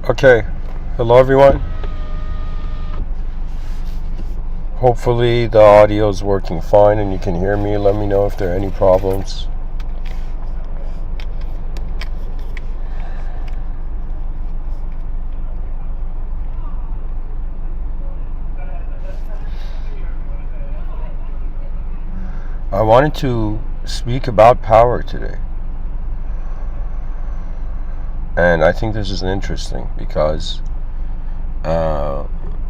Okay, hello everyone. Hopefully the audio is working fine and you can hear me. Let me know if there are any problems. I wanted to speak about power today. And I think this is interesting because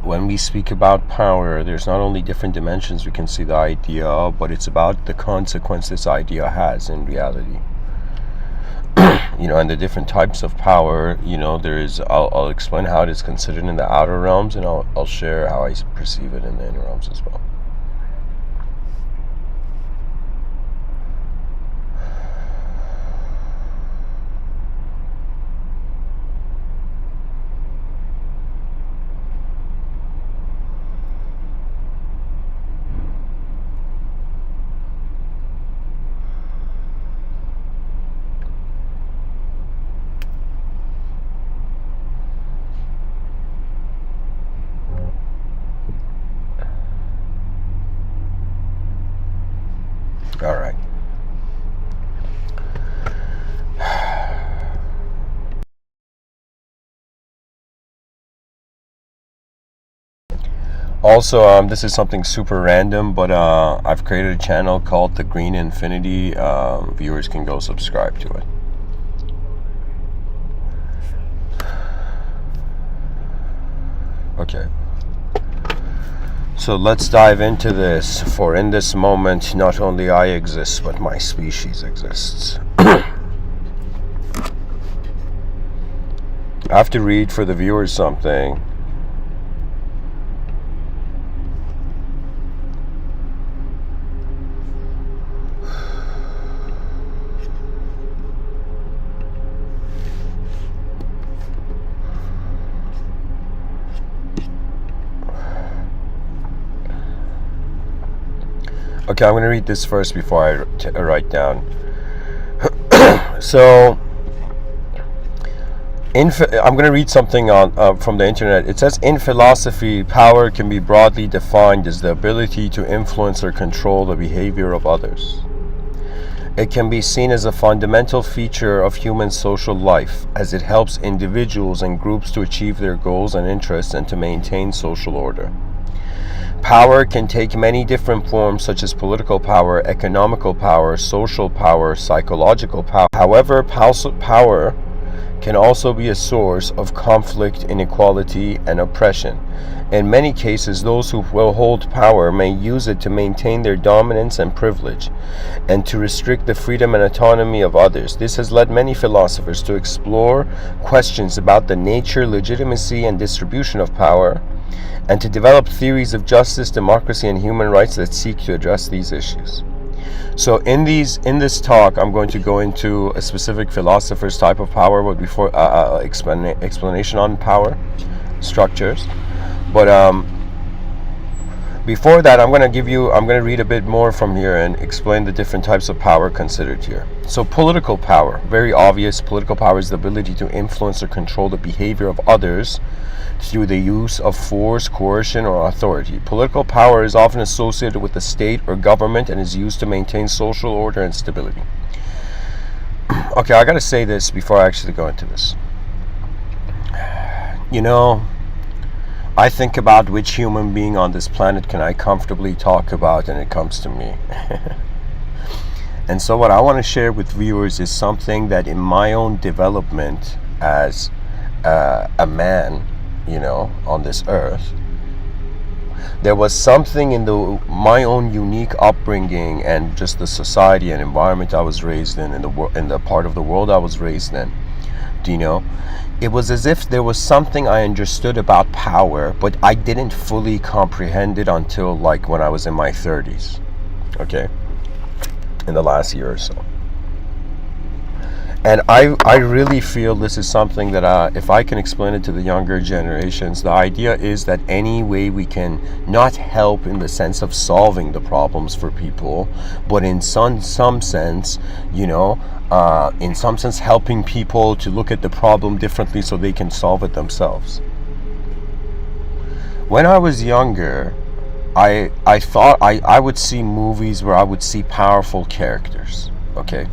when we speak about power, there's not only different dimensions we can see the idea of, but it's about the consequence this idea has in reality. And the different types of power, I'll explain how it is considered in the outer realms, and I'll share how I perceive it in the inner realms as well. All right. Also, this is something super random, but I've created a channel called The Green Infinity. Viewers can go subscribe to it. Okay. So let's dive into this, for in this moment, not only I exist, but my species exists. I have to read for the viewers something. Okay, I'm going to read this first before I write down. So, I'm going to read something from the internet. It says, in philosophy, power can be broadly defined as the ability to influence or control the behavior of others. It can be seen as a fundamental feature of human social life, as it helps individuals and groups to achieve their goals and interests and to maintain social order. Power can take many different forms, such as political power, economical power, social power, psychological power. However, power can also be a source of conflict, inequality, and oppression. In many cases, those who will hold power may use it to maintain their dominance and privilege, and to restrict the freedom and autonomy of others. This has led many philosophers to explore questions about the nature, legitimacy, and distribution of power, and to develop theories of justice, democracy, and human rights that seek to address these issues. So in this talk, I'm going to go into a specific philosopher's type of power, but before explanation on power structures. But before that, I'm going to read a bit more from here and explain the different types of power considered here. So political power, very obvious. Political power is the ability to influence or control the behavior of others through the use of force, coercion, or authority. Political power is often associated with the state or government and is used to maintain social order and stability. Okay, I gotta say this before I actually go into this. I think about which human being on this planet can I comfortably talk about, and it comes to me. And so what I want to share with viewers is something that in my own development as a man, on this earth, there was something in my own unique upbringing and just the society and environment I was raised in the part of the world I was raised in. It was as if there was something I understood about power, but I didn't fully comprehend it until when I was in my 30s. Okay, in the last year or so. And I really feel this is something that if I can explain it to the younger generations, the idea is that any way we can not help in the sense of solving the problems for people, but in some sense, in some sense helping people to look at the problem differently so they can solve it themselves. When I was younger, I thought I would see movies where I would see powerful characters, okay?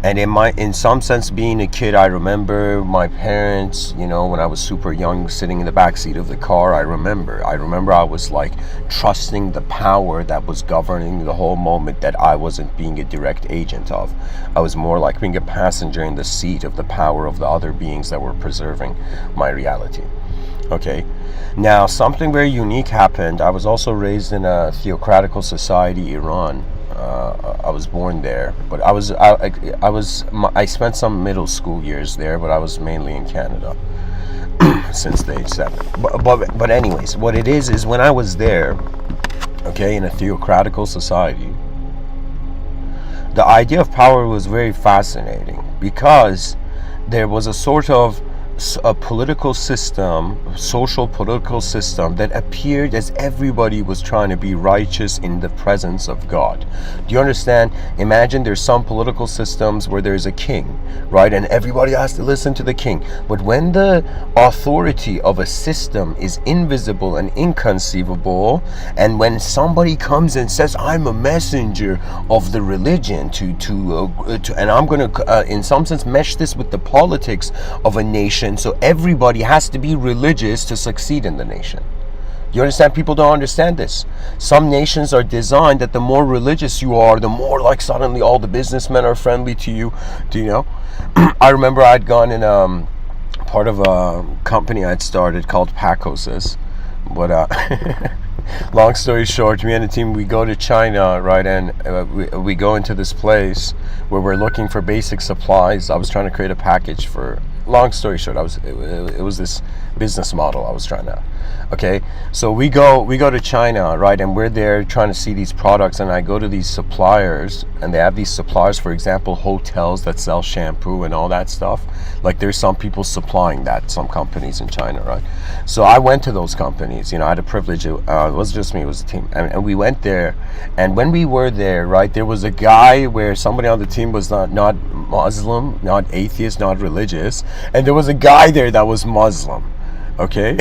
And in some sense, being a kid, I remember my parents, when I was super young, sitting in the backseat of the car. I remember I was like trusting the power that was governing the whole moment, that I wasn't being a direct agent of. I was more like being a passenger in the seat of the power of the other beings that were preserving my reality. Okay, now something very unique happened. I was also raised in a theocratical society, Iran. I was born there, but I spent some middle school years there, but I was mainly in Canada since the age 7. But anyways, what it is when I was there, okay, in a theocratical society, the idea of power was very fascinating, because there was a sort of a political system, social political system, that appeared as everybody was trying to be righteous in the presence of God. Do you understand? Imagine there's some political systems where there's a king, right? And everybody has to listen to the king. But when the authority of a system is invisible and inconceivable, and when somebody comes and says, I'm a messenger of the religion and I'm going to, in some sense, mesh this with the politics of a nation, so everybody has to be religious to succeed in the nation. You understand? People don't understand this. Some nations are designed that the more religious you are, the more like suddenly all the businessmen are friendly to you. Do you know? I remember I'd gone in part of a company I'd started called Pacoses. But long story short, me and the team, we go to China, right? And we go into this place where we're looking for basic supplies. I was trying to create a package for... Long story short, it was this business model I was trying to... Okay, so we go to China, right? And we're there trying to see these products, and I go to these suppliers, and they have these suppliers, for example, hotels that sell shampoo and all that stuff. Like, there's some people supplying that, some companies in China, right? So I went to those companies. I had a privilege. It wasn't just me, it was a team. And we went there, and when we were there, right, there was a guy where somebody on the team was not Muslim, not atheist, not religious, and there was a guy there that was Muslim. Okay?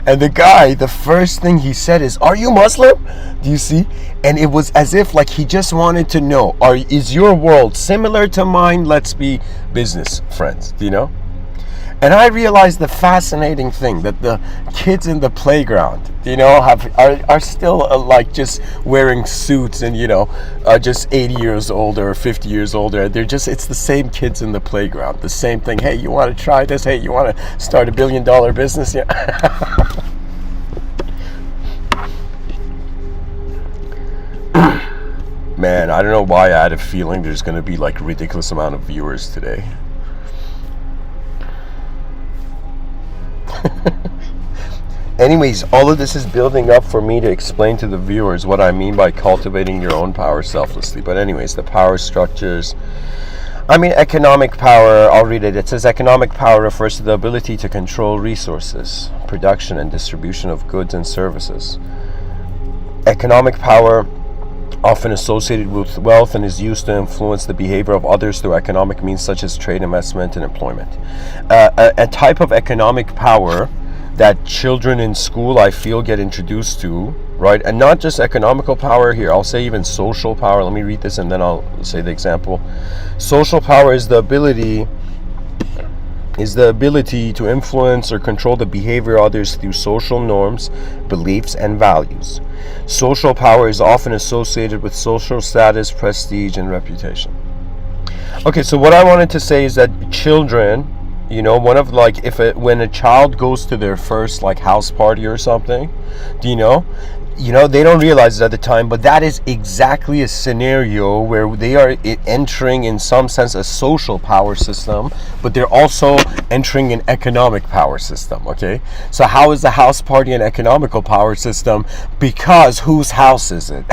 And the guy, the first thing he said is, are you Muslim? Do you see? And it was as if like he just wanted to know, is your world similar to mine? Let's be business friends. Do you know? And I realized the fascinating thing, that the kids in the playground, are still like just wearing suits and, just 80 years older or 50 years older. It's the same kids in the playground, the same thing. Hey, you want to try this? Hey, you want to start $1 billion business? Yeah. Man, I don't know why I had a feeling there's going to be like a ridiculous amount of viewers today. Anyways, all of this is building up for me to explain to the viewers what I mean by cultivating your own power selflessly. But anyways, the power structures. Economic power, I'll read it. It says economic power refers to the ability to control resources, production and distribution of goods and services. Economic power, often associated with wealth, and is used to influence the behavior of others through economic means such as trade, investment, and employment. A type of economic power that children in school, I feel, get introduced to, right? And not just economical power here, I'll say even social power. Let me read this and then I'll say the example. Social power is the ability to influence or control the behavior of others through social norms, beliefs, and values. Social power is often associated with social status, prestige, and reputation. Okay, so what I wanted to say is that children, when a child goes to their first house party or something, they don't realize it at the time, but that is exactly a scenario where they are entering, in some sense, a social power system, but they're also entering an economic power system. Okay, so how is the house party an economical power system? Because whose house is it?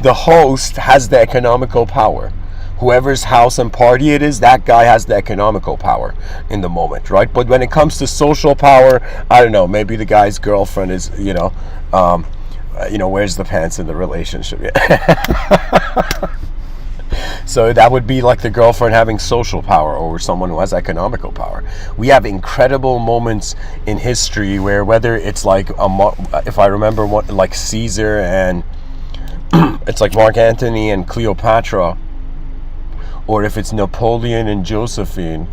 The host has the economical power. whoever's house and party it is, that guy has the economical power in the moment, right? But when it comes to social power, I don't know, maybe the guy's girlfriend is, wears the pants in the relationship. So that would be like the girlfriend having social power over someone who has economical power. We have incredible moments in history where, whether it's like if I remember what, like Caesar and it's like Mark Antony and Cleopatra, or if it's Napoleon and Josephine,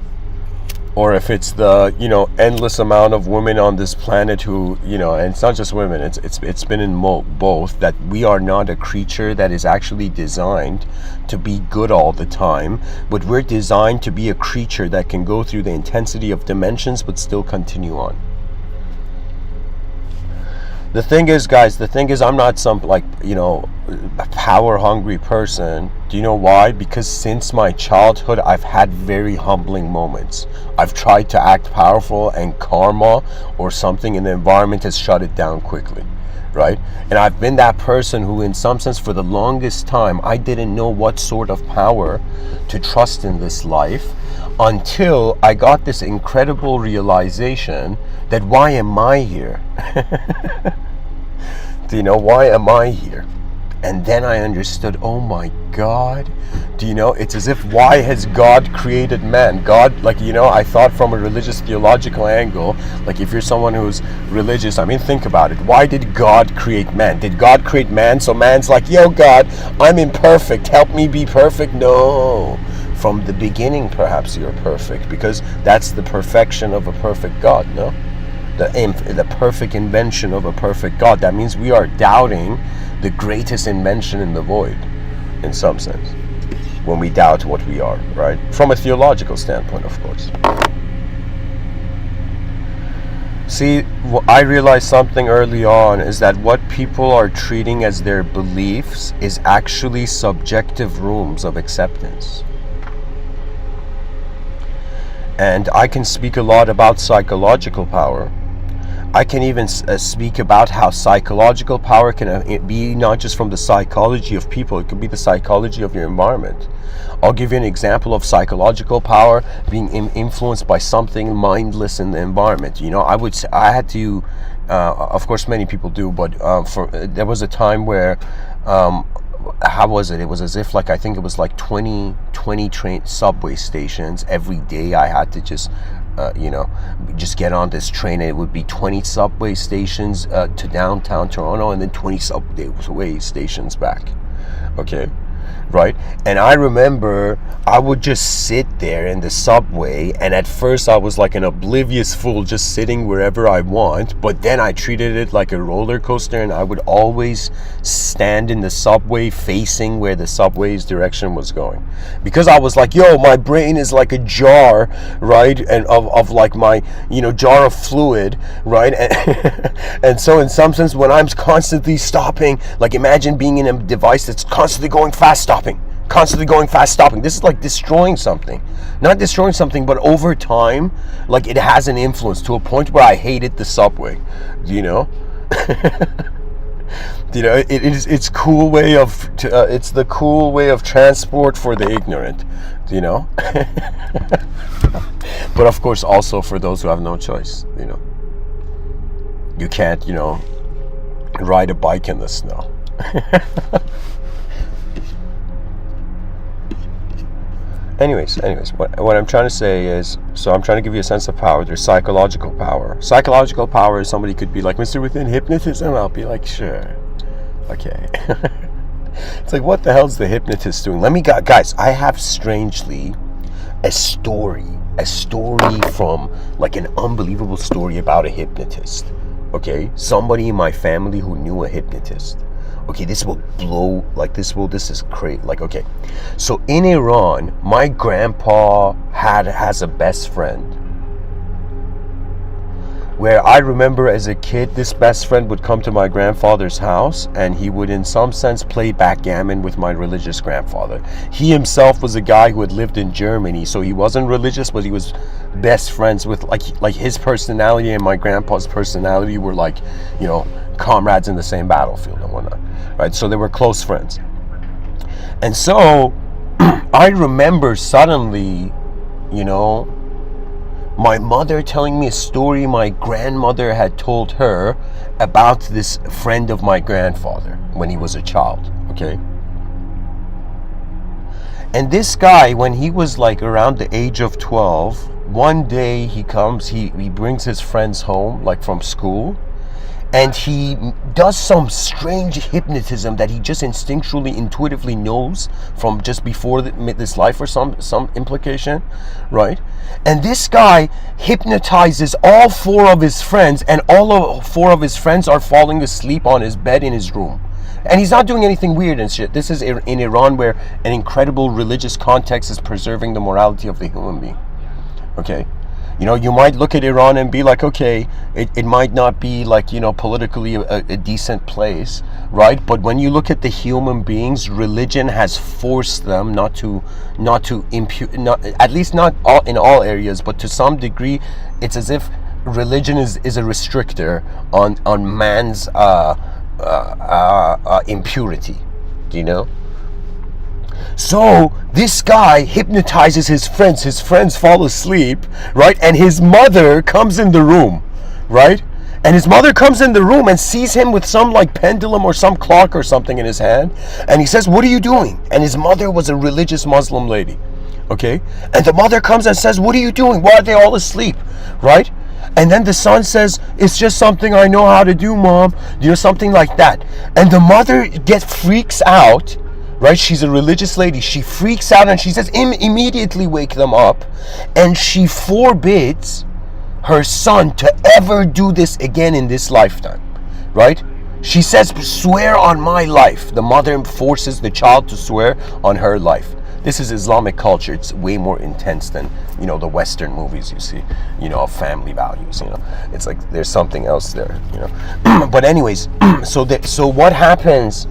or if it's the endless amount of women on this planet who and it's not just women, it's been in both, that we are not a creature that is actually designed to be good all the time, but we're designed to be a creature that can go through the intensity of dimensions but still continue on. The thing is, guys, I'm not some power hungry person. Do you know why? Because since my childhood, I've had very humbling moments. I've tried to act powerful, and karma or something in the environment has shut it down quickly, right? And I've been that person who, in some sense, for the longest time, I didn't know what sort of power to trust in this life, until I got this incredible realization that, why am I here? Why am I here? And then I understood, oh my God, it's as if, why has God created man? God, I thought from a religious theological angle, like if you're someone who's religious, think about it. Why did God create man? Did God create man so man's like, yo God, I'm imperfect, help me be perfect? No. From the beginning, perhaps you're perfect, because that's the perfection of a perfect God, no? The perfect invention of a perfect God. That means we are doubting the greatest invention in the void, in some sense, when we doubt what we are, right? From a theological standpoint, of course. See, I realized something early on, is that what people are treating as their beliefs is actually subjective rooms of acceptance. And I can speak a lot about psychological power. I can even speak about how psychological power can be not just from the psychology of people, it could be the psychology of your environment. I'll give you an example of psychological power being influenced by something mindless in the environment. I had to, of course many people do, but there was a time where, how was it? It was as if, I think it was 20 train subway stations. Every day I had to just get on this train, and it would be 20 subway stations to downtown Toronto, and then 20 subway stations back. Okay, right? And I remember I would just sit there in the subway, and at first I was like an oblivious fool, just sitting wherever I want, but then I treated it like a roller coaster, and I would always stand in the subway facing where the subway's direction was going, because I was like, yo, my brain is like a jar, right? And of like my jar of fluid, right? And so in some sense, when I'm constantly stopping, like imagine being in a device that's constantly going fast stopping. This is like destroying something. Not destroying something, but over time, like it has an influence to a point where I hated the subway. It's cool way of it's the cool way of transport for the ignorant, but of course also for those who have no choice. You can't ride a bike in the snow. Anyways, what I'm trying to say is, so I'm trying to give you a sense of power. There's psychological power. Psychological power is, somebody could be like, Mr.Within, hypnotism? I'll be like, sure. Okay. It's like, what the hell's the hypnotist doing? Guys, I have strangely a story from, like, an unbelievable story about a hypnotist. Okay? Somebody in my family who knew a hypnotist. Okay, this will blow, this is crazy. Okay. So in Iran, my grandpa has a best friend, where I remember as a kid, this best friend would come to my grandfather's house, and he would in some sense play backgammon with my religious grandfather. He himself was a guy who had lived in Germany, so he wasn't religious, but he was best friends with, like his personality and my grandpa's personality were comrades in the same battlefield and whatnot, right? So they were close friends. And so I remember suddenly, you know, my mother telling me a story my grandmother had told her about this friend of my grandfather when he was a child, okay? And this guy, when he was like around the age of 12, one day he comes, he brings his friends home, like from school, and he does some strange hypnotism that he just instinctually, intuitively knows from just before this life or some implication, right? And this guy hypnotizes all four of his friends, and all four of his friends are falling asleep on his bed in his room. And he's not doing anything weird and shit. This is in Iran, where an incredible religious context is preserving the morality of the human being. Okay? You know, you might look at Iran and be like, okay, it might not be like, you know, politically a decent place, right? But when you look at the human beings, religion has forced them not to at least not all, in all areas, but to some degree, it's as if religion is a restrictor on man's impurity, you know? So this guy hypnotizes his friends fall asleep, right? And his mother comes in the room, right? And his mother comes in the room and sees him with some like pendulum or some clock or something in his hand, and he says, "What are you doing?" And his mother was a religious Muslim lady, okay? And the mother comes and says, "What are you doing? Why are they all asleep?" Right? And then the son says, "It's just something I know how to do, Mom," you know, something like that. And the mother freaks out, right? She's a religious lady. She freaks out and she says, immediately wake them up. And she forbids her son to ever do this again in this lifetime, right? She says, "Swear on my life." The mother forces the child to swear on her life. This is Islamic culture. It's way more intense than, you know, the Western movies you see, you know, of family values, you know. It's like there's something else there, you know. But anyways, so what happens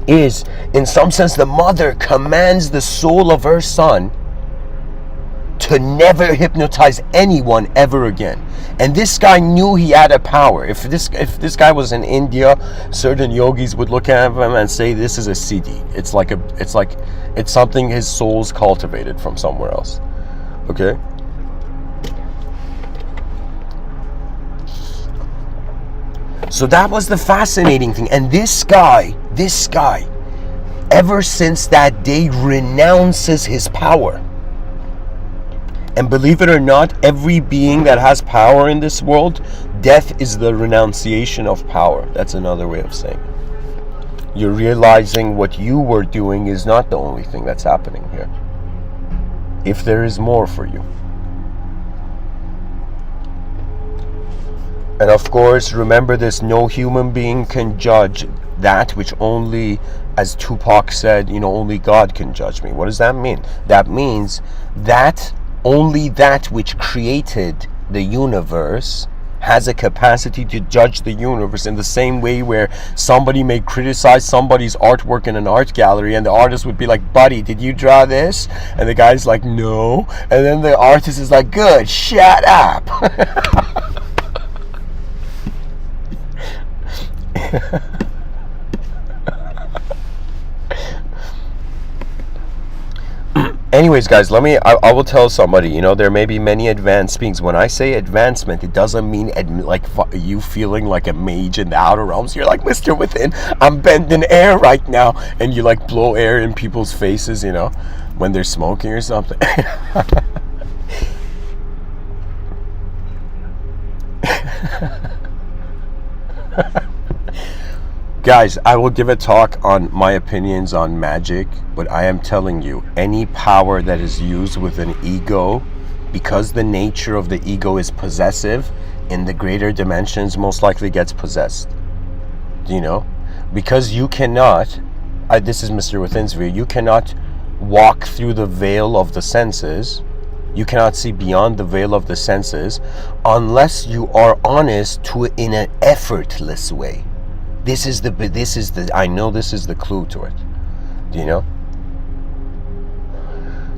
is, in some sense, the mother commands the soul of her son to never hypnotize anyone ever again. And this guy knew he had a power. If this guy was in India, certain yogis would look at him and say, "This is a siddhi. It's something his soul's cultivated from somewhere else." Okay? So that was the fascinating thing. And this guy, ever since that day, renounces his power. And believe it or not, every being that has power in this world, death is the renunciation of power. That's another way of saying it. You're realizing what you were doing is not the only thing that's happening here. If there is more for you. And of course, remember this, no human being can judge that which only, as Tupac said, you know, only God can judge me. What does that mean? That means that only that which created the universe has a capacity to judge the universe, in the same way where somebody may criticize somebody's artwork in an art gallery and the artist would be like, "Buddy, did you draw this?" And the guy's like, "No." And then the artist is like, "Good, shut up." Anyways, guys, I will tell somebody, you know, there may be many advanced beings. When I say advancement, it doesn't mean like you feeling like a mage in the outer realms. You're like, "Mr. Within, I'm bending air right now," and you like blow air in people's faces, you know, when they're smoking or something. Guys, I will give a talk on my opinions on magic, but I am telling you, any power that is used with an ego, because the nature of the ego is possessive, in the greater dimensions most likely gets possessed. You know? Because you cannot, this is Mr. Within's view, you cannot walk through the veil of the senses, you cannot see beyond the veil of the senses, unless you are honest to it in an effortless way. I know this is the clue to it. Do you know?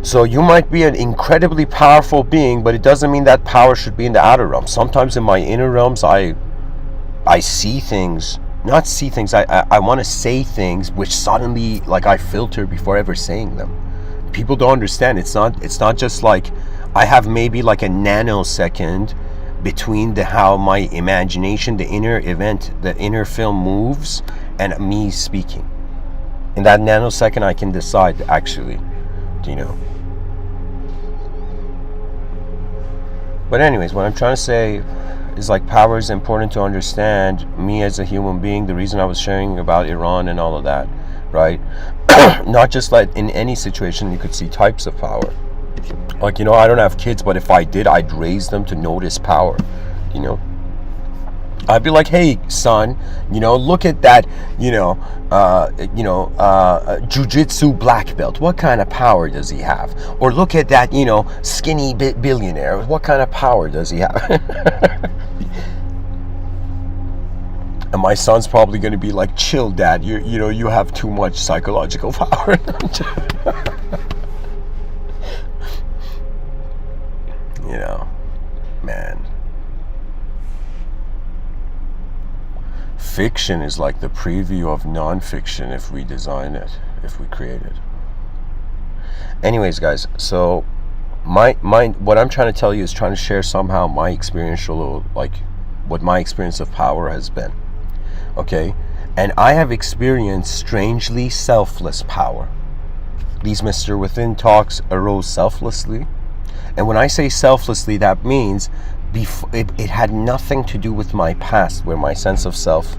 So you might be an incredibly powerful being, but it doesn't mean that power should be in the outer realms. Sometimes in my inner realms, I see things, not see things, I want to say things which suddenly, like, I filter before ever saying them. people don't understand. It's not just like I have maybe like a nanosecond between how my imagination, the inner event, the inner film moves, and me speaking. In that nanosecond, I can decide actually, you know. But anyways, what I'm trying to say is like power is important to understand. Me as a human being, the reason I was sharing about Iran and all of that, right? Not just like in any situation you could see types of power. Like, you know, I don't have kids, but if I did, I'd raise them to notice power, you know. I'd be like, hey son, you know, look at that, jujitsu black belt. What kind of power does he have? Or look at that, you know, skinny billionaire. What kind of power does he have? And my son's probably going to be like, chill dad, you have too much psychological power. You know, man. Fiction is like the preview of non-fiction if we design it, if we create it. Anyways, guys, so what I'm trying to tell you is trying to share somehow my experiential, like what my experience of power has been. Okay? And I have experienced strangely selfless power. These Mr. Within talks arose selflessly. And when I say selflessly, that means it had nothing to do with my past, where my sense of self,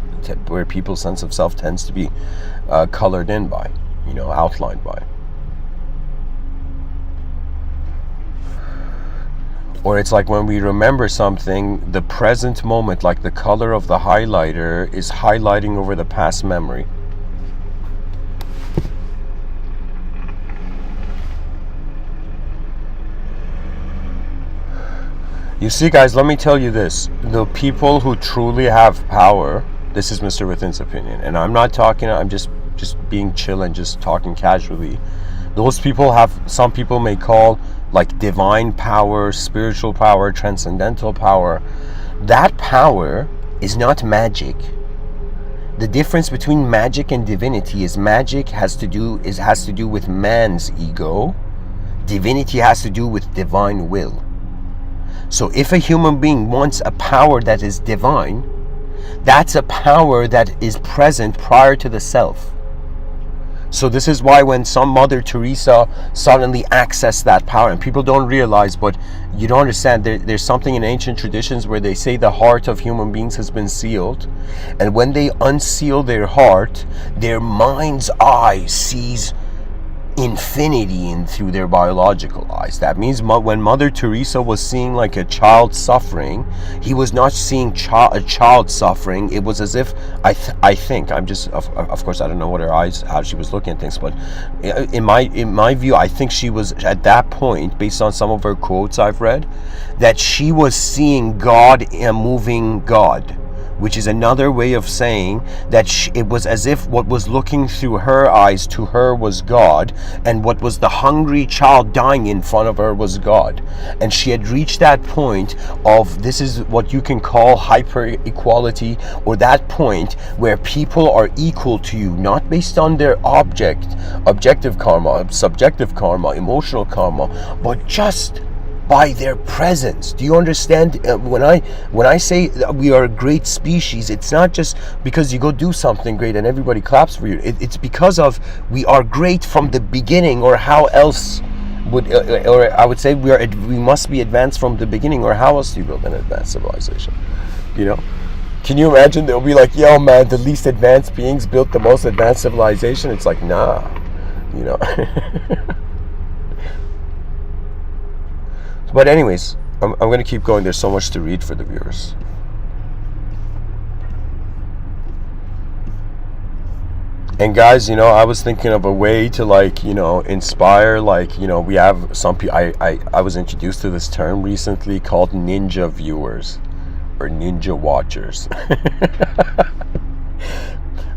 where people's sense of self tends to be colored in by, you know, outlined by. Or it's like when we remember something, the present moment, like the color of the highlighter, is highlighting over the past memory. You see, guys, let me tell you this. The people who truly have power, this is Mr. Within's opinion, and I'm not talking, I'm just being chill and just talking casually. Those people have, some people may call like divine power, spiritual power, transcendental power. That power is not magic. The difference between magic and divinity is magic has to do with man's ego. Divinity has to do with divine will. So if a human being wants a power that is divine, that's a power that is present prior to the self. So this is why when some Mother Teresa suddenly accessed that power, and people don't realize, but you don't understand, there's something in ancient traditions where they say the heart of human beings has been sealed, and when they unseal their heart, their mind's eye sees infinity in through their biological eyes. That means when Mother Teresa was seeing like a child suffering, he was not seeing a child suffering. It was as if I think I'm just of course I don't know what her eyes, how she was looking at things, but in my view, I think she was at that point, based on some of her quotes I've read, that she was seeing God, a moving God, which is another way of saying that it was as if what was looking through her eyes to her was God, and what was the hungry child dying in front of her was God. And she had reached that point of, this is what you can call hyper equality, or that point where people are equal to you, not based on their objective karma, subjective karma, emotional karma, but just by their presence. Do you understand? When I say that we are a great species, it's not just because you go do something great and everybody claps for you. It's because of we are great from the beginning, or how else would, or I would say we must be advanced from the beginning, or how else do you build an advanced civilization? You know? Can you imagine they'll be like, yo man, the least advanced beings built the most advanced civilization? It's like, nah, you know. But anyways, I'm going to keep going. There's so much to read for the viewers. And guys, you know, I was thinking of a way to, like, you know, inspire, like, you know, we have some people, I was introduced to this term recently called ninja viewers or ninja watchers.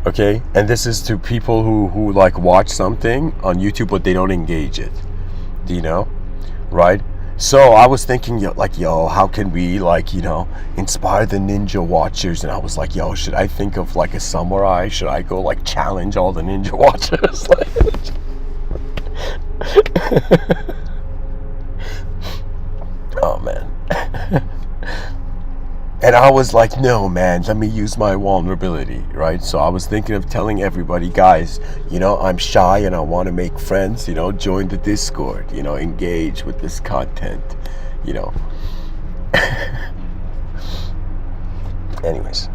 Okay, and this is to people who like watch something on YouTube but they don't engage it. Do you know? Right? So I was thinking, yo, how can we, like, you know, inspire the ninja watchers? And I was like, yo, should I think of like a samurai? Should I go like challenge all the ninja watchers? Oh man. And I was like, no man, let me use my vulnerability, right? So I was thinking of telling everybody, guys, I'm shy and I want to make friends, join the Discord, engage with this content, Anyways.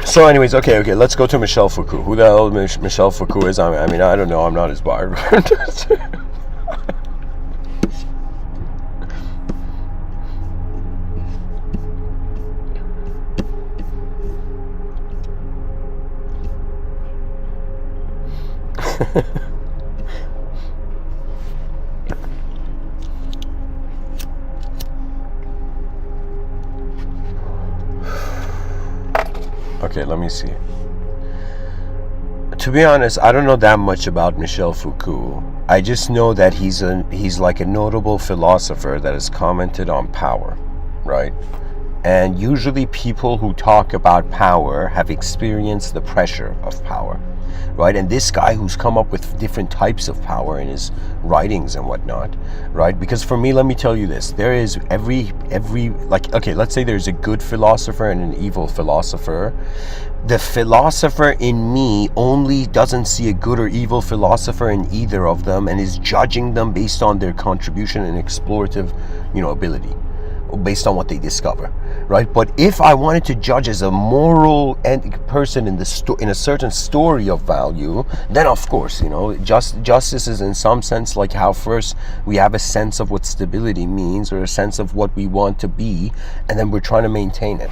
So anyways, okay, let's go to Michel Foucault. Who the hell Michel Foucault is? I mean, I don't know, I'm not his barber. Okay, let me see. To be honest, I don't know that much about Michel Foucault. I just know that he's like a notable philosopher that has commented on power, right? And usually people who talk about power have experienced the pressure of power, right? And this guy who's come up with different types of power in his writings and whatnot, right? Because for me, let me tell you this, there is every like, okay, let's say there's a good philosopher and an evil philosopher. The philosopher in me only doesn't see a good or evil philosopher in either of them and is judging them based on their contribution and explorative, ability, based on what they discover, right? But if I wanted to judge as a moral person in in a certain story of value, then of course, justice is in some sense like how first we have a sense of what stability means or a sense of what we want to be, and then we're trying to maintain it.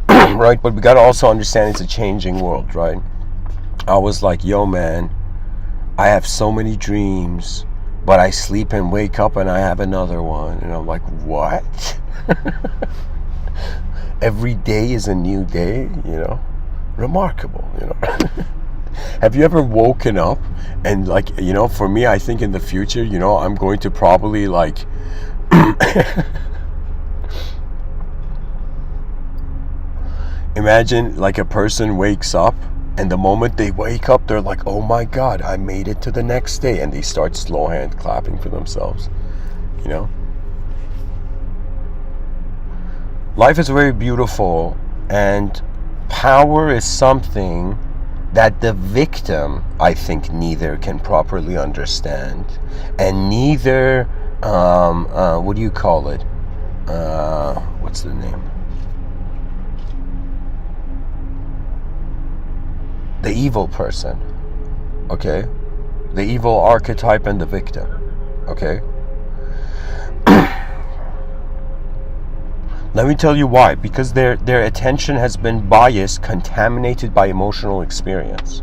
Right? But we got to also understand it's a changing world, right? I was like, yo man, I have so many dreams, but I sleep and wake up and I have another one. And I'm like, what? Every day is a new day, remarkable, Have you ever woken up and like, for me, I think in the future, I'm going to probably like imagine like a person wakes up and the moment they wake up, they're like, oh my God, I made it to the next day. And they start slow hand clapping for themselves, Life is very beautiful, and power is something that the victim, I think, neither can properly understand, and neither, what do you call it? What's the name? The evil person, okay? The evil archetype and the victim, okay? Let me tell you why. Because their attention has been biased, contaminated by emotional experience.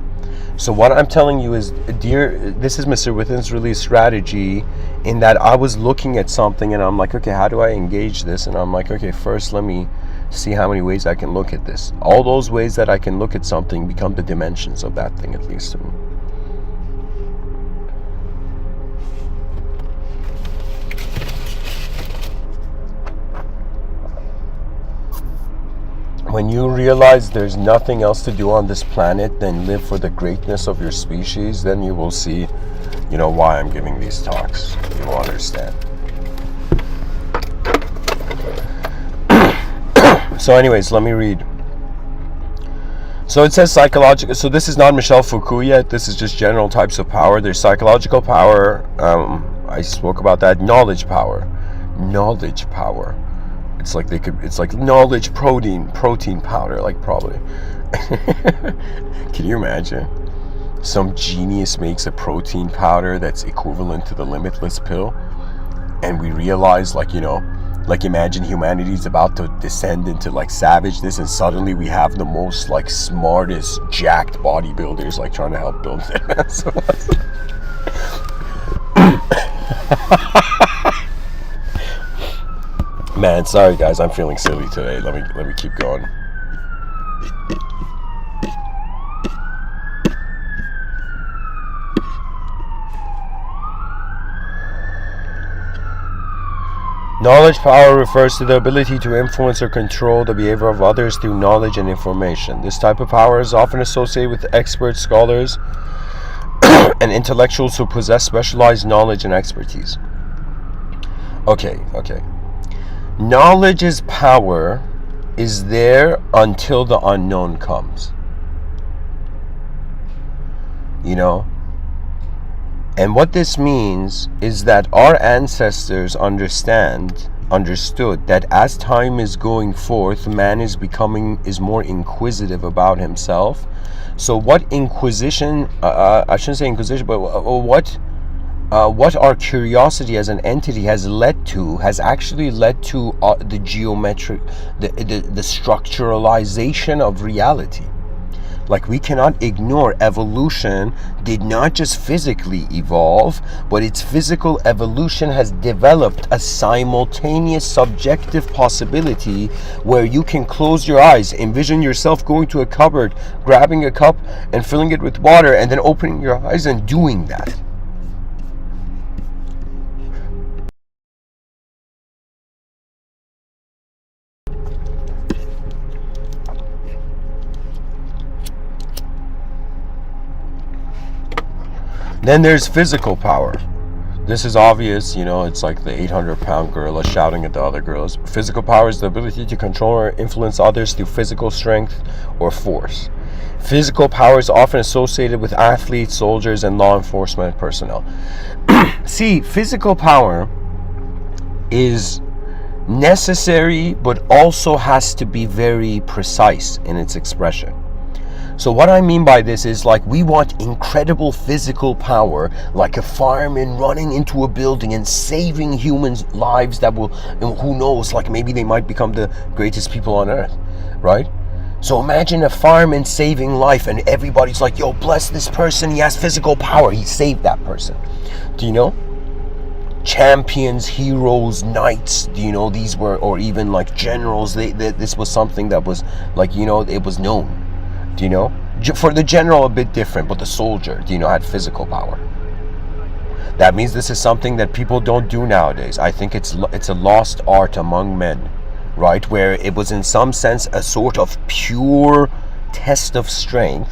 So what I'm telling you is, this is Mr. Within's release strategy, in that I was looking at something and I'm like, okay, how do I engage this? And I'm like, okay, first let me see how many ways I can look at this. All those ways that I can look at something become the dimensions of that thing, at least to me. When you realize there's nothing else to do on this planet than live for the greatness of your species, then you will see, why I'm giving these talks. You will understand. So anyways, let me read. So it says psychological. So this is not Michel Foucault yet. This is just general types of power. There's psychological power. I spoke about that. Knowledge power. Knowledge power. It's like it's like knowledge protein powder, like probably. Can you imagine? Some genius makes a protein powder that's equivalent to the limitless pill, and we realize, like imagine humanity's about to descend into like savageness, and suddenly we have the most like smartest jacked bodybuilders like trying to help build it. Man, sorry guys, I'm feeling silly today. Let me keep going. Knowledge power refers to the ability to influence or control the behavior of others through knowledge and information. This type of power is often associated with experts, scholars, and intellectuals who possess specialized knowledge and expertise. Okay. Knowledge's power is there until the unknown comes. You know? And what this means is that our ancestors understood that as time is going forth, man is more inquisitive about himself. So what inquisition, I shouldn't say inquisition, but what our curiosity as an entity has actually led to the geometric, the structuralization of reality. Like, we cannot ignore evolution did not just physically evolve, but its physical evolution has developed a simultaneous subjective possibility where you can close your eyes, envision yourself going to a cupboard, grabbing a cup and filling it with water, and then opening your eyes and doing that. Then there's physical power. This is obvious, it's like the 800-pound gorilla shouting at the other gorillas. Physical power is the ability to control or influence others through physical strength or force. Physical power is often associated with athletes, soldiers, and law enforcement personnel. See, physical power is necessary, but also has to be very precise in its expression. So what I mean by this is, like, we want incredible physical power, like a fireman running into a building and saving humans' lives that will, and who knows, like maybe they might become the greatest people on earth, right? So imagine a fireman saving life and everybody's like, yo, bless this person, he has physical power, he saved that person. Do you know? Champions, heroes, knights, these were, or even like generals, this was something that was like, it was known. Do you know? For the general, a bit different, but the soldier, had physical power. That means this is something that people don't do nowadays. I think it's a lost art among men, right? Where it was in some sense a sort of pure test of strength,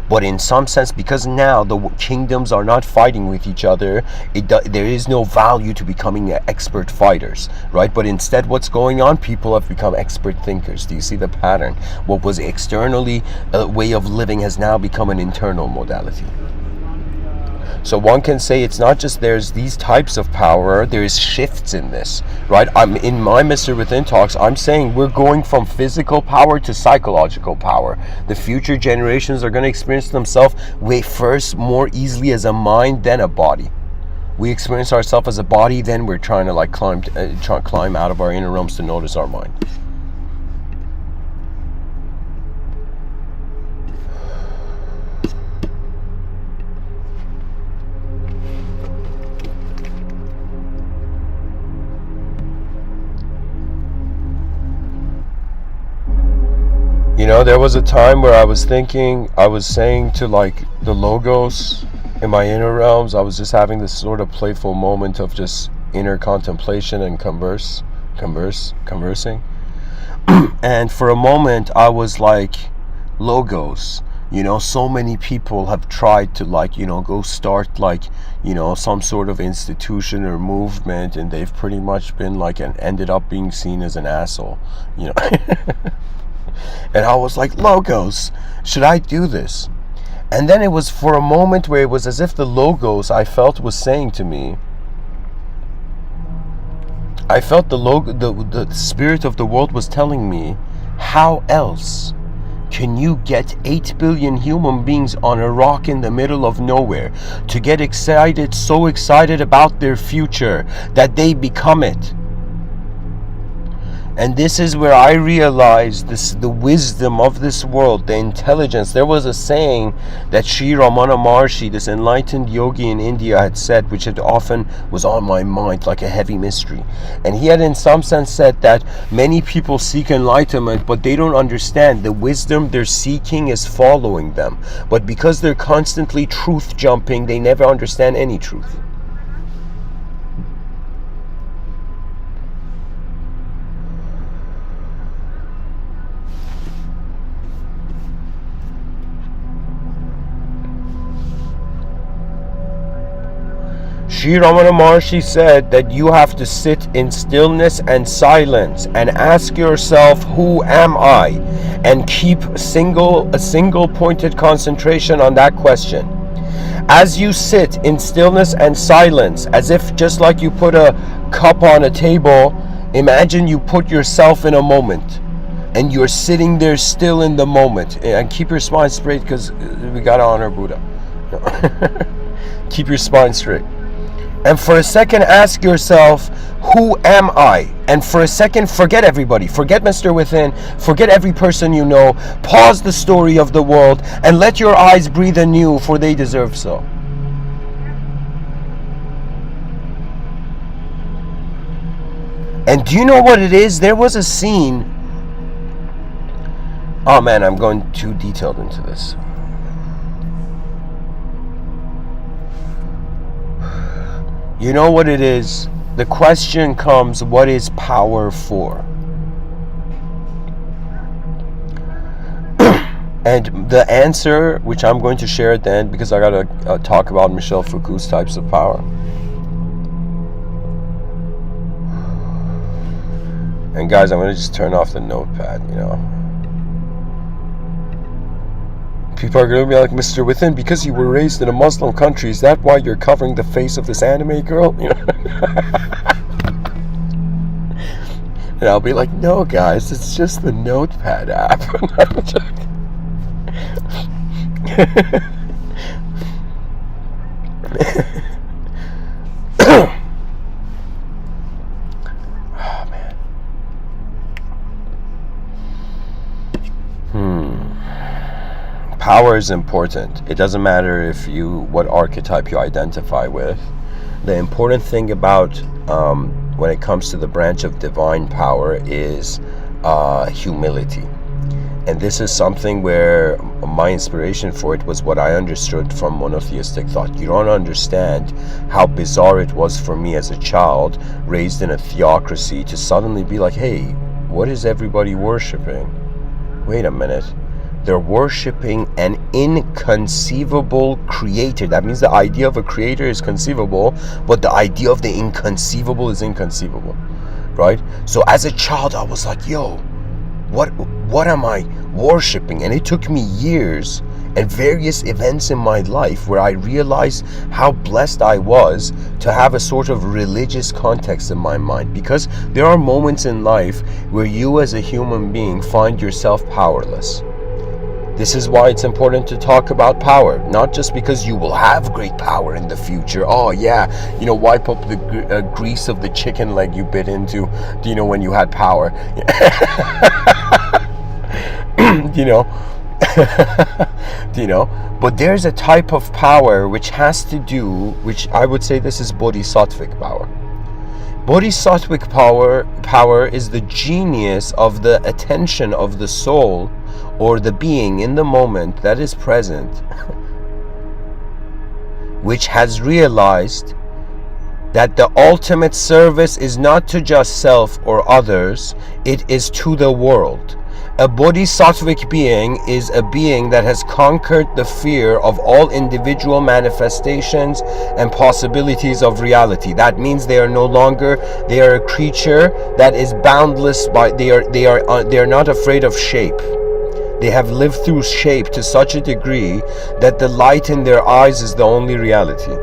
but in some sense, because now the kingdoms are not fighting with each other, there is no value to becoming expert fighters, right? But instead, what's going on? People have become expert thinkers. Do you see the pattern? What was externally a way of living has now become an internal modality. So one can say it's not just there's these types of power, there's shifts in this, right? I'm in my Mr. Within talks, I'm saying we're going from physical power to psychological power. The future generations are going to experience themselves way first more easily as a mind than a body. We experience ourselves as a body, then we're trying to like climb out of our inner realms to notice our mind. There was a time where I was saying to like the logos in my inner realms, I was just having this sort of playful moment of just inner contemplation and conversing. And for a moment I was like, logos, so many people have tried to like, go start like, some sort of institution or movement, and they've pretty much been like, and ended up being seen as an asshole, And I was like, logos, should I do this? And then it was for a moment where it was as if the logos I felt was saying to me, I felt the spirit of the world was telling me, how else can you get 8 billion human beings on a rock in the middle of nowhere to get excited, so excited about their future that they become it? And this is where I realized the wisdom of this world, the intelligence. There was a saying that Sri Ramana Maharshi, this enlightened yogi in India, had said, which had often was on my mind like a heavy mystery. And he had in some sense said that many people seek enlightenment, but they don't understand the wisdom they're seeking is following them. But because they're constantly truth jumping, they never understand any truth. Sri Ramana Maharshi said that you have to sit in stillness and silence and ask yourself, who am I? And keep a single pointed concentration on that question. As you sit in stillness and silence, as if just like you put a cup on a table, imagine you put yourself in a moment and you're sitting there still in the moment. And keep your spine straight, because we gotta honor Buddha. Keep your spine straight. And for a second, ask yourself, who am I? And for a second, forget everybody. Forget Mr. Within. Forget every person you know. Pause the story of the world and let your eyes breathe anew, for they deserve so. And do you know what it is? There was a scene. Oh man, I'm going too detailed into this. You know what it is? The question comes, what is power for? And the answer, which I'm going to share at the end, because I gotta talk about Michel Foucault's types of power. And guys, I'm gonna just turn off the notepad, you know. People are going to be like, Mr. Within, because you were raised in a Muslim country, is that why you're covering the face of this anime girl? You know? And I'll be like, no guys, it's just the notepad app. Oh man. Power is important. It doesn't matter what archetype you identify with. The important thing about when it comes to the branch of divine power is humility. And this is something where my inspiration for it was what I understood from monotheistic thought. You don't understand how bizarre it was for me as a child raised in a theocracy to suddenly be like, hey, what is everybody worshiping? Wait a minute. They're worshiping an inconceivable creator. That means the idea of a creator is conceivable, but the idea of the inconceivable is inconceivable, right? So as a child, I was like, yo, what am I worshiping? And it took me years and various events in my life where I realized how blessed I was to have a sort of religious context in my mind, because there are moments in life where you as a human being find yourself powerless. This is why it's important to talk about power, not just because you will have great power in the future. Oh yeah, you know, wipe up the grease of the chicken leg you bit into, you know, when you had power. You know, but there's a type of power which has to do, which I would say this is bodhisattvic power. Bodhisattvic power is the genius of the attention of the soul or the being in the moment that is present, which has realized that the ultimate service is not to just self or others, it is to the world. A bodhisattvic being is a being that has conquered the fear of all individual manifestations and possibilities of reality. That means they are a creature that is boundless by, they are not afraid of shape. They have lived through shape to such a degree that the light in their eyes is the only reality.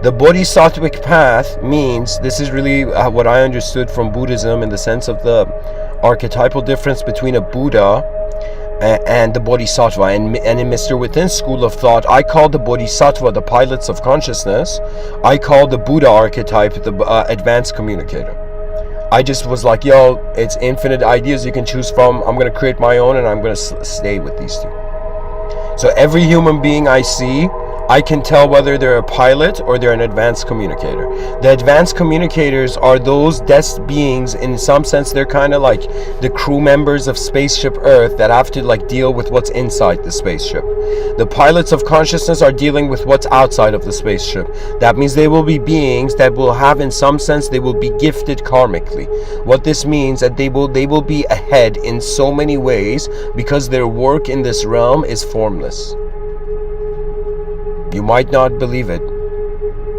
The bodhisattvic path means, this is really what I understood from Buddhism in the sense of the archetypal difference between a Buddha and the bodhisattva. And in Mr. Within school of thought, I call the bodhisattva the pilots of consciousness. I call the Buddha archetype the advanced communicator. I just was like, yo, it's infinite ideas you can choose from. I'm going to create my own and I'm going to stay with these two. So every human being I see, I can tell whether they're a pilot or they're an advanced communicator. The advanced communicators are those beings, in some sense they're kind of like the crew members of Spaceship Earth that have to like deal with what's inside the spaceship. The pilots of consciousness are dealing with what's outside of the spaceship. That means they will be beings that will have, in some sense, they will be gifted karmically. What this means that they will be ahead in so many ways because their work in this realm is formless. You might not believe it,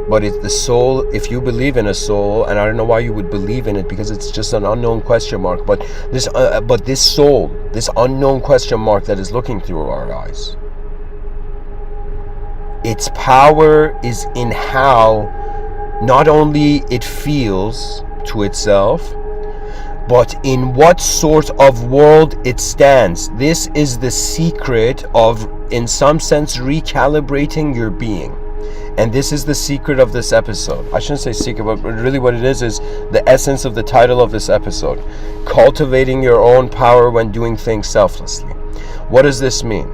But it's the soul. If you believe in a soul, and I don't know why you would believe in it, because it's just an unknown question mark. But this soul, this unknown question mark that is looking through our eyes, its power is in how not only it feels to itself, but in what sort of world it stands. This is the secret of, in some sense, recalibrating your being. And this is the secret of this episode. I shouldn't say secret, but really what it is the essence of the title of this episode. Cultivating your own power when doing things selflessly. What does this mean?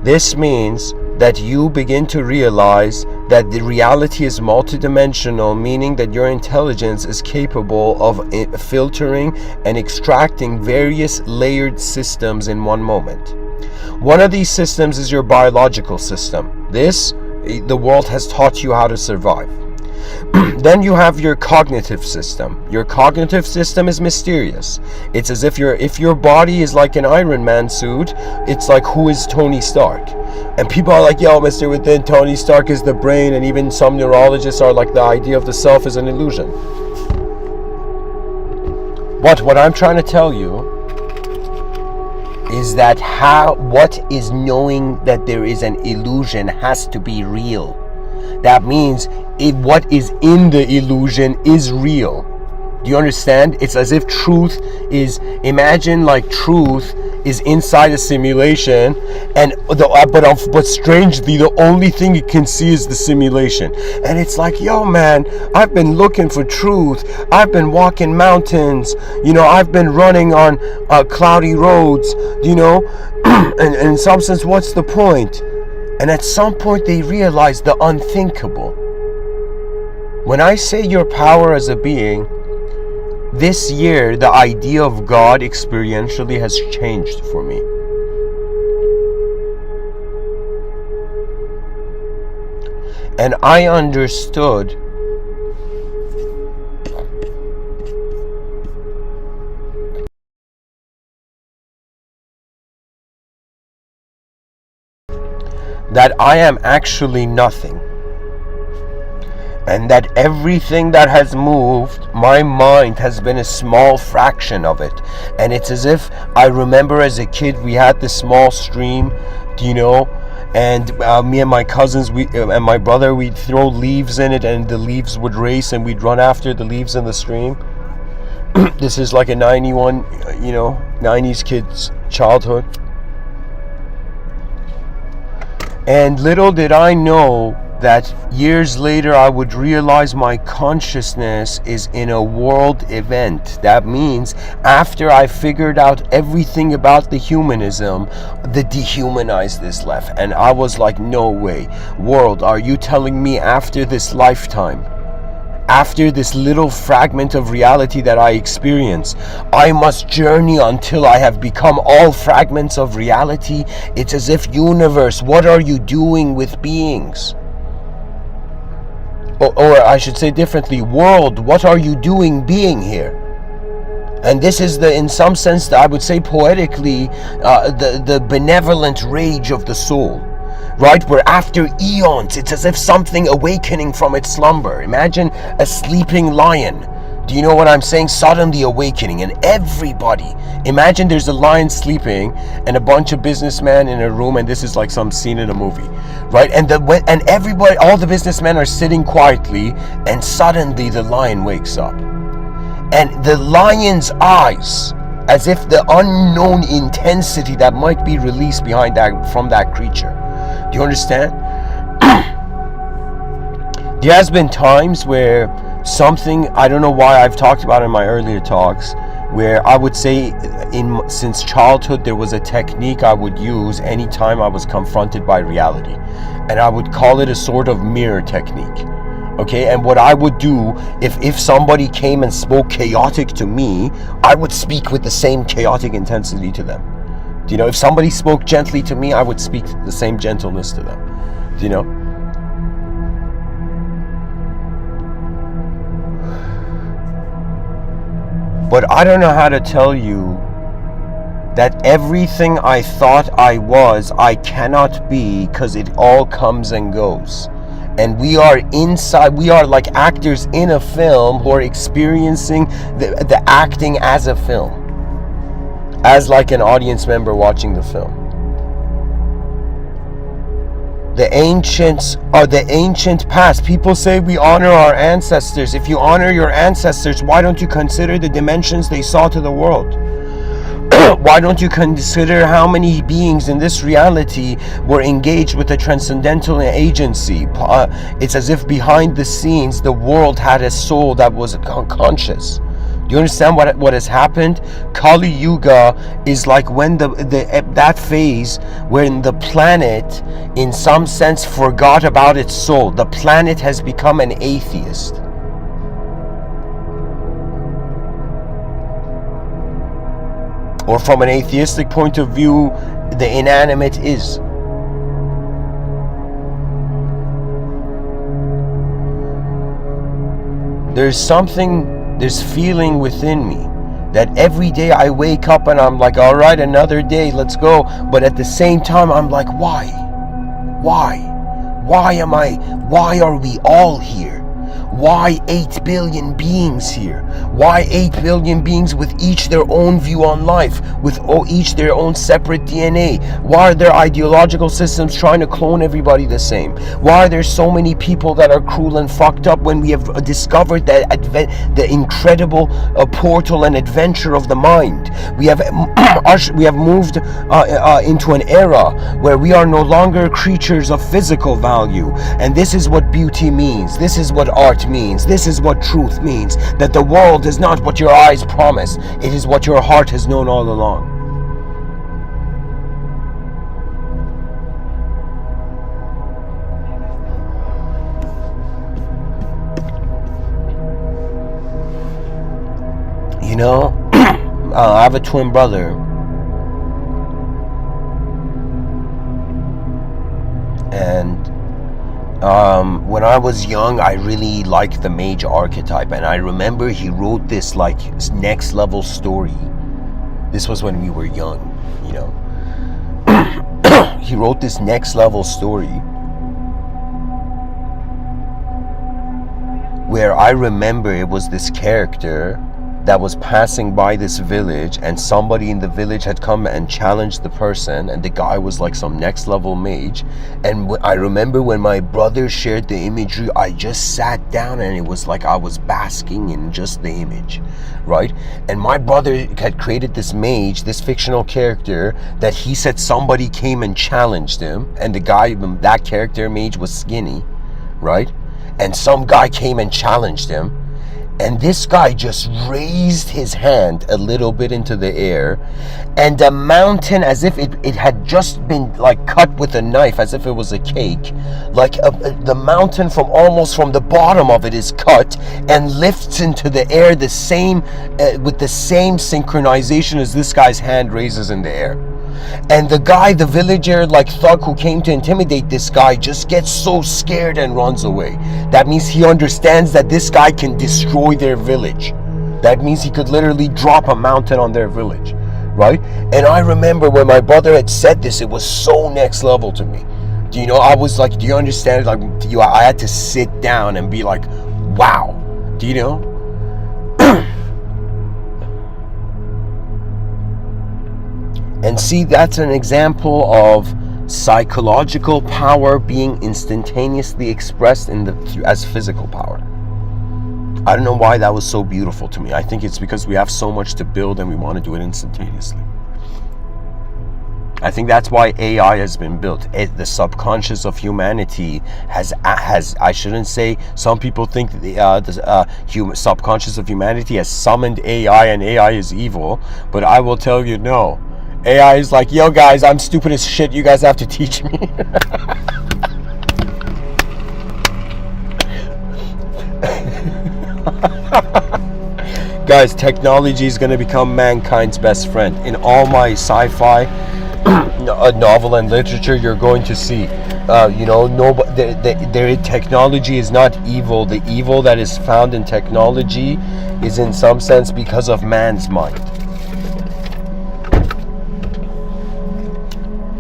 This means that you begin to realize that the reality is multidimensional, meaning that your intelligence is capable of filtering and extracting various layered systems in one moment. One of these systems is your biological system. This, the world has taught you how to survive. Then you have your cognitive system. Your cognitive system is mysterious. It's as if your body is like an Iron Man suit. It's like, who is Tony Stark? And people are like, yo, Mr. Within, Tony Stark is the brain, and even some neurologists are like, the idea of the self is an illusion. But what I'm trying to tell you is that what is knowing that there is an illusion has to be real. That means what is in the illusion is real. Do you understand? It's as if truth is, imagine like truth is inside a simulation, and but strangely the only thing it can see is the simulation. And it's like, yo man, I've been looking for truth. I've been walking mountains, I've been running on cloudy roads, and in some sense, what's the point? And at some point they realize the unthinkable. When I say your power as a being, this year the idea of God experientially has changed for me. And I understood that I am actually nothing, and that everything that has moved my mind has been a small fraction of it. And it's as if I remember as a kid we had this small stream, and me and my cousins, and my brother, we'd throw leaves in it, and the leaves would race, and we'd run after the leaves in the stream. This is like a 90s kid's childhood. And little did I know that years later I would realize my consciousness is in a world event. That means after I figured out everything about the humanism, the dehumanized is left. And I was like, no way. World, are you telling me after this lifetime, after this little fragment of reality that I experience, I must journey until I have become all fragments of reality? It's as if, universe, what are you doing with beings? Or I should say differently, world, what are you doing being here? And this is in some sense, I would say poetically, the benevolent rage of the soul. Right? Where after eons, it's as if something awakening from its slumber. Imagine a sleeping lion. Do you know what I'm saying? Suddenly awakening, and everybody, imagine there's a lion sleeping and a bunch of businessmen in a room, and this is like some scene in a movie, right? And everybody, all the businessmen are sitting quietly, and suddenly the lion wakes up, and the lion's eyes, as if the unknown intensity that might be released from that creature. Do you understand? There has been times where something, I don't know why, I've talked about in my earlier talks, where I would say since childhood there was a technique I would use anytime I was confronted by reality, and I would call it a sort of mirror technique. Okay, and what I would do, if somebody came and spoke chaotic to me, I would speak with the same chaotic intensity to them. Do you know, if somebody spoke gently to me, I would speak the same gentleness to them. Do you know? But I don't know how to tell you that everything I thought I was, I cannot be, because it all comes and goes. and we are inside, we are like actors in a film who are experiencing the acting as a film, as like an audience member watching the film. The ancients are the ancient past. People say we honor our ancestors. If you honor your ancestors, why don't you consider the dimensions they saw to the world? Why don't you consider how many beings in this reality were engaged with a transcendental agency? It's as if behind the scenes the world had a soul that was conscious. Do you understand what has happened? Kali Yuga is like when that phase when the planet in some sense forgot about its soul. The planet has become an atheist. Or from an atheistic point of view, the inanimate is. There's feeling within me that every day I wake up and I'm like, all right, another day, let's go. But at the same time, I'm like, why? Why are we all here? Why 8 billion beings here? Why 8 billion beings with each their own view on life, with each their own separate DNA? Why are there ideological systems trying to clone everybody the same? Why are there so many people that are cruel and fucked up when we have discovered that the incredible portal and adventure of the mind? We have moved into an era where we are no longer creatures of physical value, and this is what beauty means. This is what art means. This is what truth means. That the world is not what your eyes promise. It is what your heart has known all along. You know, I have a twin brother, and when I was young, I really liked the mage archetype, and I remember he wrote this like next level story. This was when we were young, you know. He wrote this next level story where I remember it was this character that was passing by this village, and somebody in the village had come and challenged the person, and the guy was like some next level mage. And I remember when my brother shared the imagery, I just sat down and it was like I was basking in just the image, right? And my brother had created this mage, this fictional character, that he said somebody came and challenged him, and the guy, that character mage, was skinny, right? And some guy came and challenged him, and this guy just raised his hand a little bit into the air, and the mountain, as if it had just been like cut with a knife, as if it was a cake, like the mountain from the bottom of it is cut and lifts into the air the same with the same synchronization as this guy's hand raises in the air. And the guy, the villager, like thug who came to intimidate this guy, just gets so scared and runs away. That means he understands that this guy can destroy their village. That means he could literally drop a mountain on their village, right? And I remember when my brother had said this, it was so next level to me. Do you know, I was like, do you understand? Like, I had to sit down and be like, wow. Do you know? And see, that's an example of psychological power being instantaneously expressed as physical power. I don't know why that was so beautiful to me. I think it's because we have so much to build and we want to do it instantaneously. I think that's why AI has been built. The subconscious of humanity has I shouldn't say, some people think the subconscious of humanity has summoned AI and AI is evil, but I will tell you no. AI is like, yo guys, I'm stupid as shit, you guys have to teach me. Guys, technology is going to become mankind's best friend. In all my sci-fi novel and literature, you're going to see, technology is not evil. The evil that is found in technology is in some sense because of man's mind.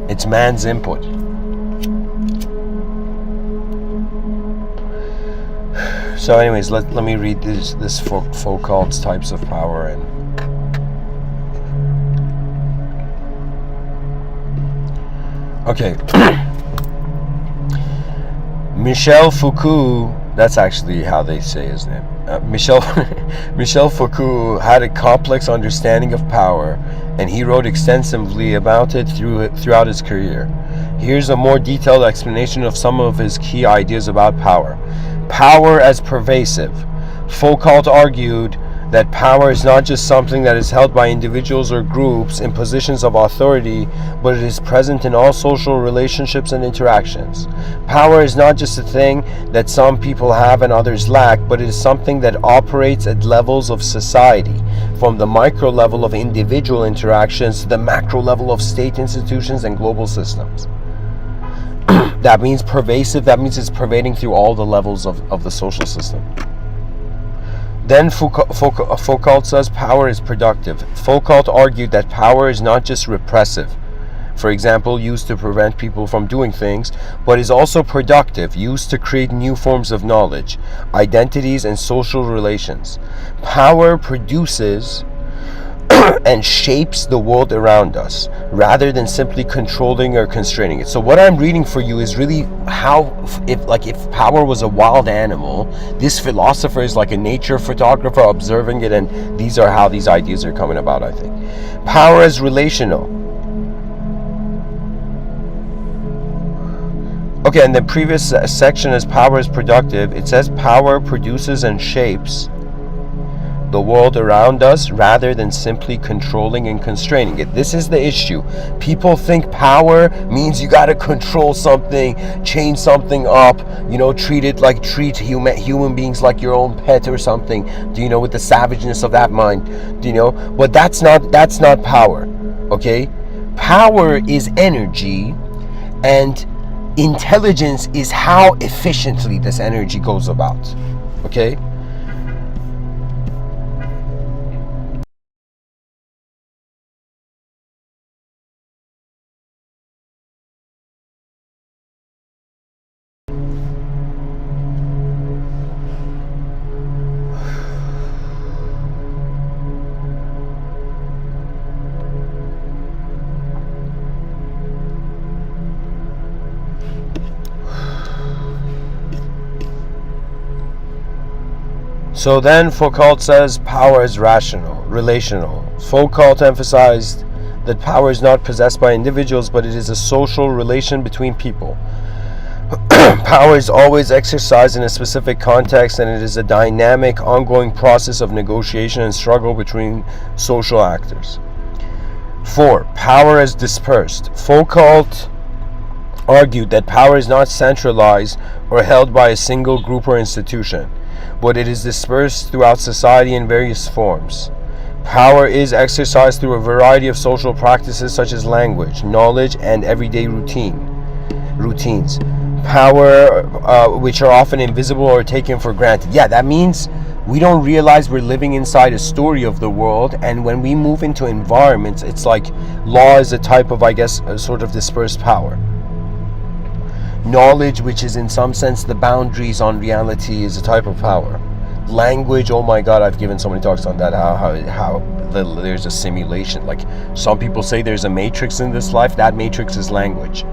It's man's input. So anyways, let me read this Foucault's types of power. And okay. Michel Foucault, that's actually how they say his name. Michel Foucault had a complex understanding of power, and he wrote extensively about it throughout his career. Here's a more detailed explanation of some of his key ideas about power. Power as pervasive. Foucault argued that power is not just something that is held by individuals or groups in positions of authority, but it is present in all social relationships and interactions. Power is not just a thing that some people have and others lack, but it is something that operates at levels of society, from the micro level of individual interactions to the macro level of state institutions and global systems. That means pervasive, that means it's pervading through all the levels of the social system. Then Foucault says power is productive. Foucault argued that power is not just repressive, for example, used to prevent people from doing things, but is also productive, used to create new forms of knowledge, identities, and social relations. Power produces and shapes the world around us, rather than simply controlling or constraining it. So what I'm reading for you is really how, if power was a wild animal, this philosopher is like a nature photographer observing it, and these are how these ideas are coming about, I think. Power is relational. Okay, and the previous section is power is productive. It says power produces and shapes the world around us, rather than simply controlling and constraining it. This is the issue. People think power means you gotta control something, change something up, treat human beings like your own pet or something, with the savageness of that mind, but that's not power. Okay, power is energy, and intelligence is how efficiently this energy goes about. Okay. So then Foucault says power is relational. Foucault emphasized that power is not possessed by individuals, but it is a social relation between people. Power is always exercised in a specific context, and it is a dynamic, ongoing process of negotiation and struggle between social actors. 4. Power is dispersed. Foucault argued that power is not centralized or held by a single group or institution, but it is dispersed throughout society in various forms. Power is exercised through a variety of social practices such as language, knowledge, and everyday routines. Power which are often invisible or taken for granted. Yeah, that means we don't realize we're living inside a story of the world, and when we move into environments, it's like law is a type of, a sort of dispersed power. Knowledge, which is in some sense the boundaries on reality, is a type of power. Language, oh my god, I've given so many talks on that, how there's a simulation. Like, some people say there's a matrix in this life. That matrix is language.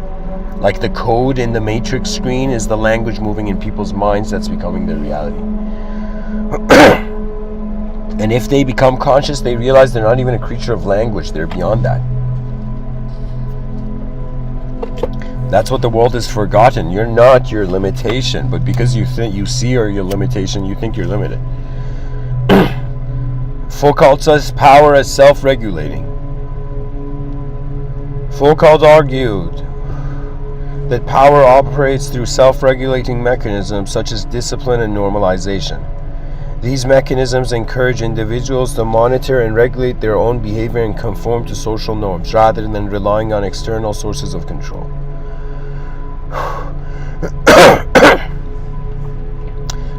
Like, the code in the matrix screen is the language moving in people's minds that's becoming their reality. And if they become conscious, they realize they're not even a creature of language, they're beyond that. That's what the world has forgotten. You're not your limitation, but because you think you see your limitation, you think you're limited. Foucault says power as self-regulating. Foucault argued that power operates through self-regulating mechanisms such as discipline and normalization. These mechanisms encourage individuals to monitor and regulate their own behavior and conform to social norms, rather than relying on external sources of control.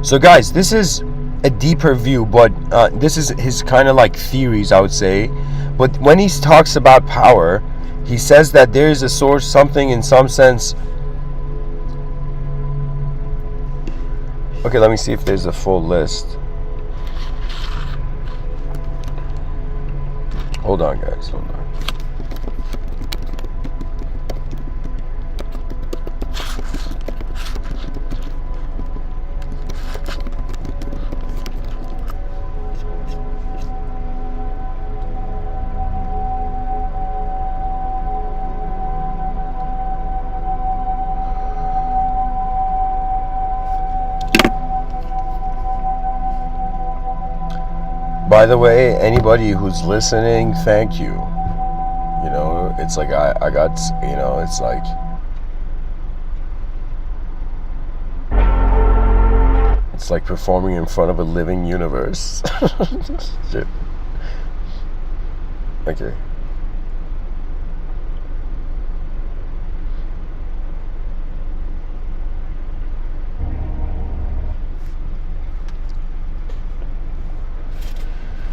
So guys, this is a deeper view, but this is his kind of like theories, I would say. But when he talks about power, he says that there is a source, something in some sense. Okay, let me see if there's a full list. Hold on, guys. Hold on. By the way, anybody who's listening, thank you. You know, it's like I got, you know, it's like performing in front of a living universe. Shit. Okay.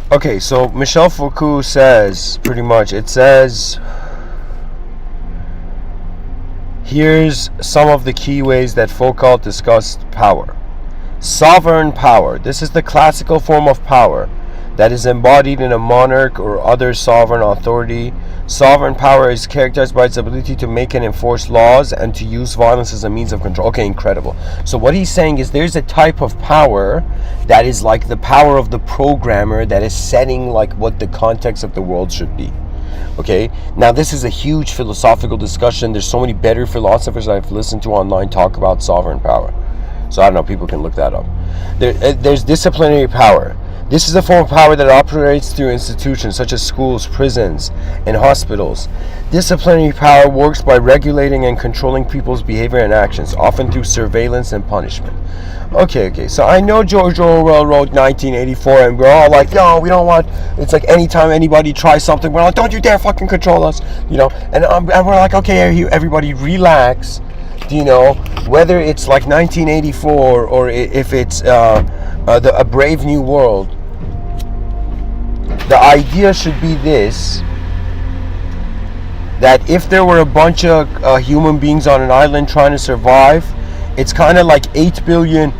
Okay, so Michel Foucault says, pretty much, it says, here's some of the key ways that Foucault discussed power. Sovereign power. This is the classical form of power that is embodied in a monarch or other sovereign authority. Sovereign power is characterized by its ability to make and enforce laws and to use violence as a means of control. Okay, incredible. So what he's saying is there's a type of power that is like the power of the programmer that is setting like what the context of the world should be. Okay, now this is a huge philosophical discussion. There's so many better philosophers I've listened to online talk about sovereign power. So I don't know, people can look that up. There's disciplinary power. This is a form of power that operates through institutions such as schools, prisons, and hospitals. Disciplinary power works by regulating and controlling people's behavior and actions, often through surveillance and punishment. Okay, so I know George Orwell wrote 1984, and we're all like, no, we don't want, it's like anytime anybody tries something, we're like, don't you dare fucking control us, you know, and we're like, okay, everybody relax. You know, whether it's like 1984 or if it's a Brave New World, the idea should be this, that if there were a bunch of human beings on an island trying to survive, it's kind of like 8 billion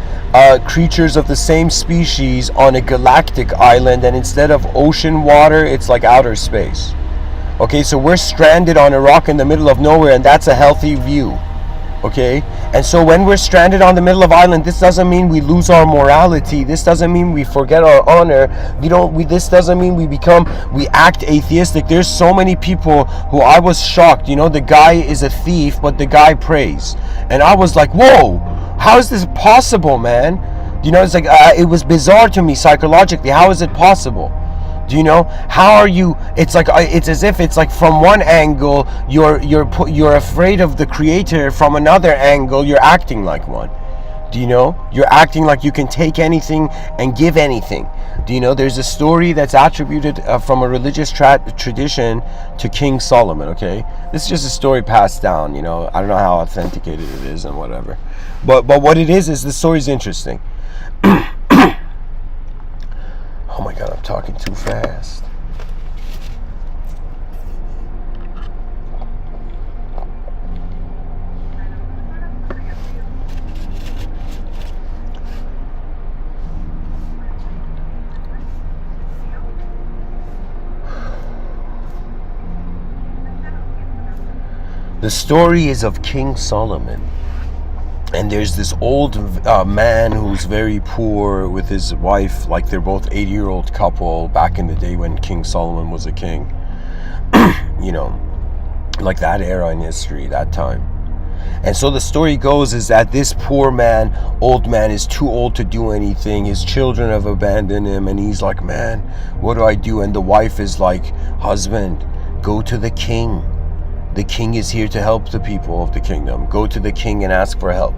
creatures of the same species on a galactic island, and instead of ocean water, it's like outer space. Okay, so we're stranded on a rock in the middle of nowhere, and that's a healthy view. Okay, and so when we're stranded on the middle of island, this doesn't mean we lose our morality. This doesn't mean we forget our honor. This doesn't mean we act atheistic. There's so many people who I was shocked. You know, the guy is a thief, but the guy prays, and I was like, whoa, how is this possible, man? You know, it's like it was bizarre to me psychologically. How is it possible? Do you know, how are you, it's like, it's as if it's like from one angle you're afraid of the creator, from another angle you're acting like one. Do you know, you're acting like you can take anything and give anything. Do you know, there's a story that's attributed from a religious tradition to King Solomon. Okay, this is just a story passed down, you know, I don't know how authenticated it is and whatever, but what it is the story's interesting. Oh my God, I'm talking too fast. The story is of King Solomon. And there's this old man who's very poor with his wife, like they're both 80-year-old couple back in the day when King Solomon was a king. You know, like that era in history, that time. And so the story goes is that this poor man, old man, is too old to do anything. His children have abandoned him, and he's like, man, what do I do? And the wife is like, husband, go to the king. The king is here to help the people of the kingdom. Go to the king and ask for help.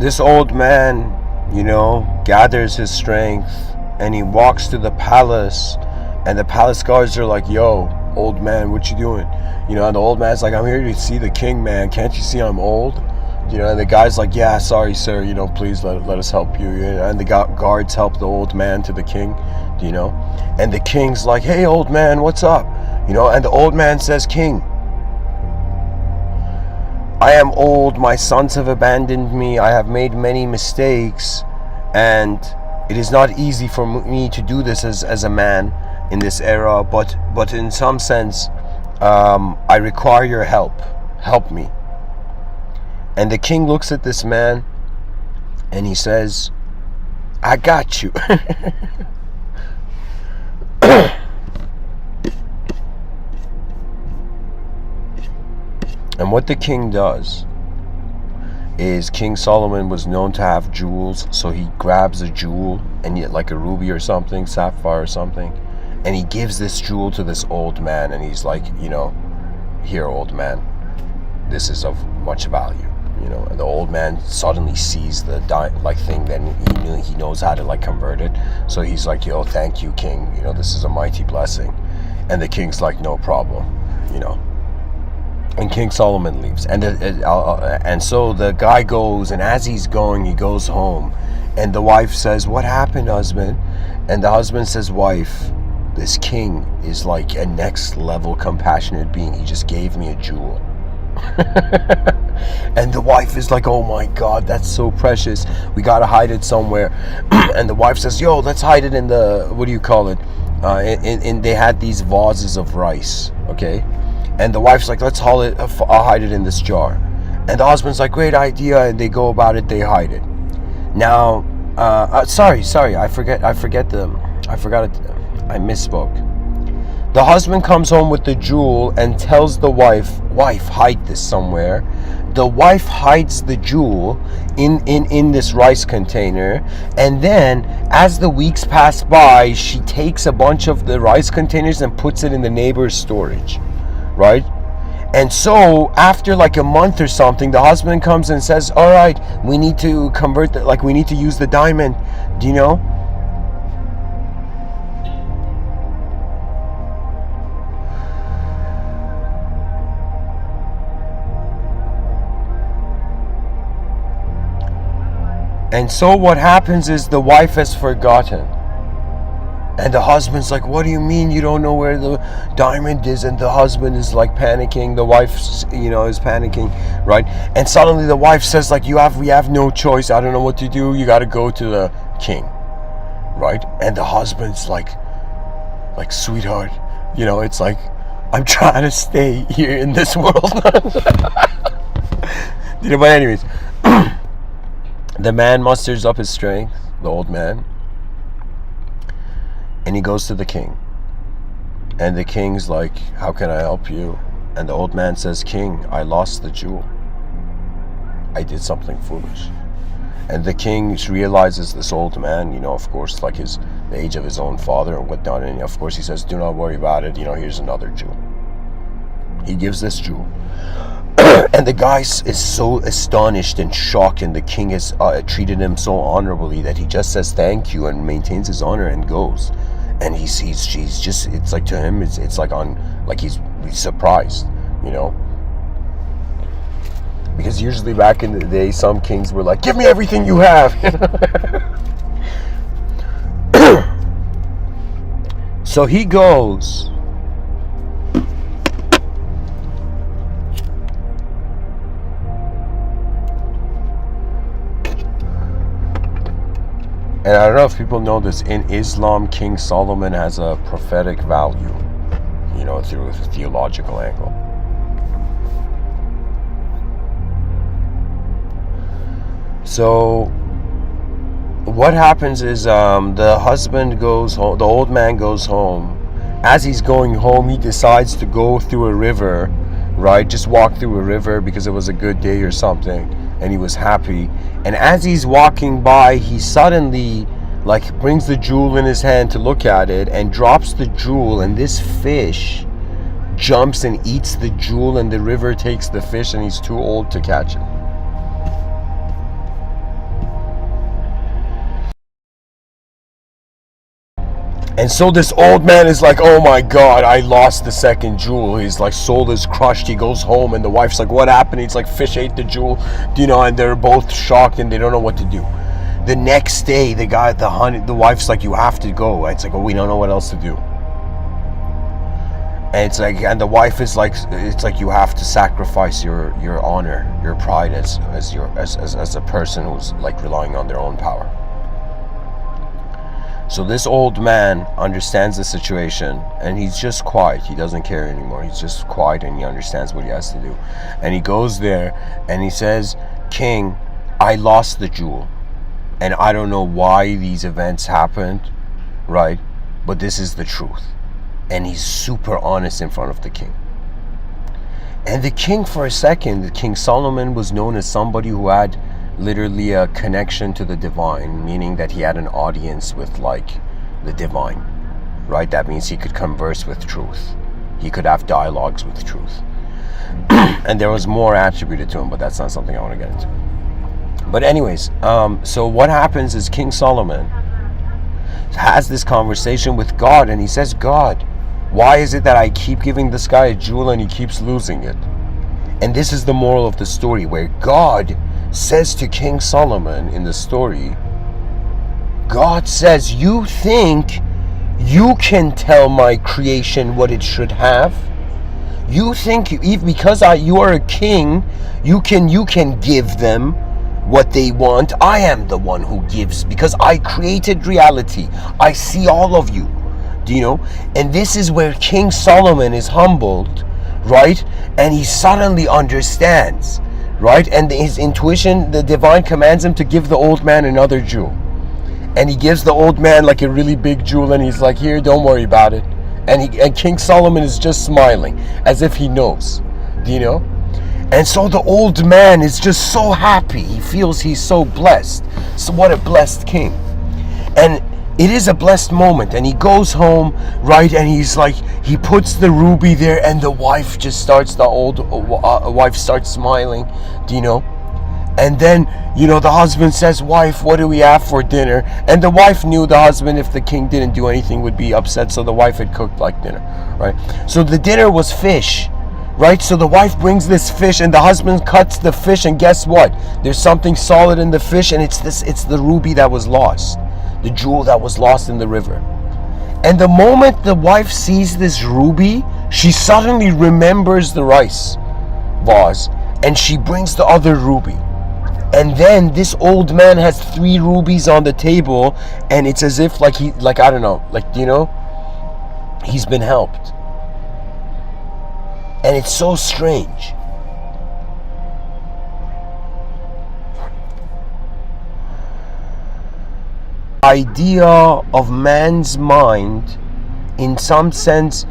This old man, gathers his strength and he walks to the palace, and the palace guards are like, yo, old man, what you doing? And the old man's like, I'm here to see the king, man. Can't you see I'm old? And the guy's like, yeah, sorry, sir, please let us help you. And the guards help the old man to the king, and the king's like, hey, old man, what's up? And the old man says, king, I am old, my sons have abandoned me, I have made many mistakes, and it is not easy for me to do this as a man in this era, but in some sense, I require your help. Help me. And the king looks at this man and he says, I got you. And what the king does is, King Solomon was known to have jewels, so he grabs a jewel, and yet like a ruby or something, sapphire or something, and he gives this jewel to this old man, and he's like, here, old man, this is of much value. And the old man suddenly sees the thing, then he knows how to convert it. So he's like, yo, thank you, king. This is a mighty blessing. And the king's like, no problem. And King Solomon leaves. And so the guy goes, and as he's going, he goes home. And the wife says, what happened, husband? And the husband says, wife, this king is like a next level compassionate being. He just gave me a jewel. And the wife is like, oh my god, that's so precious, we gotta hide it somewhere. And the wife says, yo, let's hide it in the, what do you call it, they had these vases of rice, okay, and the wife's like, let's I'll hide it in this jar. And the husband's like, great idea, and they go about it, they hide it. Now sorry, I misspoke. The husband comes home with the jewel and tells the wife, hide this somewhere. The wife hides the jewel in this rice container, and then as the weeks pass by, she takes a bunch of the rice containers and puts it in the neighbor's storage, right? And so after a month or something, the husband comes and says, all right, we need to convert we need to use the diamond, And so what happens is, the wife has forgotten. And the husband's like, what do you mean you don't know where the diamond is? And the husband is panicking. The wife, is panicking, right? And suddenly the wife says we have no choice. I don't know what to do. You got to go to the king, right? And the husband's like, sweetheart, it's I'm trying to stay here in this world. But anyways, the man musters up his strength, the old man, and he goes to the king. And the king's like, how can I help you? And the old man says, king, I lost the jewel. I did something foolish. And the king realizes this old man, of course, the age of his own father and whatnot. And of course he says, do not worry about it. Here's another jewel. He gives this jewel. And the guy is so astonished and shocked, and the king has treated him so honorably that he just says thank you and maintains his honor and goes. And he's just, it's to him, it's he's surprised, because usually back in the day, some kings were like, give me everything you have. So he goes. And I don't know if people know this, in Islam, King Solomon has a prophetic value, through a theological angle. So what happens is, the husband goes home, the old man goes home. As he's going home, he decides to go through a river, right? Just walk through a river because it was a good day or something, and he was happy. And as he's walking by, he suddenly brings the jewel in his hand to look at it, and drops the jewel, and this fish jumps and eats the jewel, and the river takes the fish, and he's too old to catch it. And so this old man is like, oh my God, I lost the second jewel. His like soul is crushed. He goes home and the wife's like, what happened? He's like, fish ate the jewel, and they're both shocked and they don't know what to do. The next day, the wife's like, you have to go. It's like, oh, we don't know what else to do. And it's like, and the wife is like, it's like you have to sacrifice your honor, your pride as a person who's like relying on their own power. So this old man understands the situation and he's just quiet. He doesn't care anymore. He's just quiet and he understands what he has to do. And he goes there and he says, King, I lost the jewel. And I don't know why these events happened, right? But this is the truth. And he's super honest in front of the king. And the king, for a second, King Solomon was known as somebody who had literally a connection to the divine, meaning that he had an audience with like the divine, right? That means he could converse with truth. He could have dialogues with truth. And there was more attributed to him, but that's not something I want to get into. But anyways, so what happens is King Solomon has this conversation with God and he says, God, why is it that I keep giving this guy a jewel and he keeps losing it? And this is the moral of the story, where God says to King Solomon in the story, God says, you think you can tell my creation what it should have? You think because you are a king, you can give them what they want. I am the one who gives because I created reality. I see all of you. Do you know? And this is where King Solomon is humbled, right? And he suddenly understands, right? And his intuition, the divine commands him to give the old man another jewel. And he gives the old man like a really big jewel and he's like, here, don't worry about it. And King Solomon is just smiling as if he knows, do you know? And so the old man is just so happy. He feels he's so blessed. So what a blessed king. And it is a blessed moment. And he goes home, right? And he's like, he puts the ruby there and the wife just starts, the old wife starts smiling, do you know? And then, the husband says, wife, what do we have for dinner? And the wife knew the husband, if the king didn't do anything, would be upset. So the wife had cooked like dinner, right? So the dinner was fish, right? So the wife brings this fish and the husband cuts the fish. And guess what? There's something solid in the fish. And it's the ruby that was lost, the jewel that was lost in the river. And the moment the wife sees this ruby, she suddenly remembers the rice vase and she brings the other ruby. And then this old man has 3 rubies on the table, and it's as if I don't know, he's been helped. And it's so strange. Idea of man's mind, in some sense,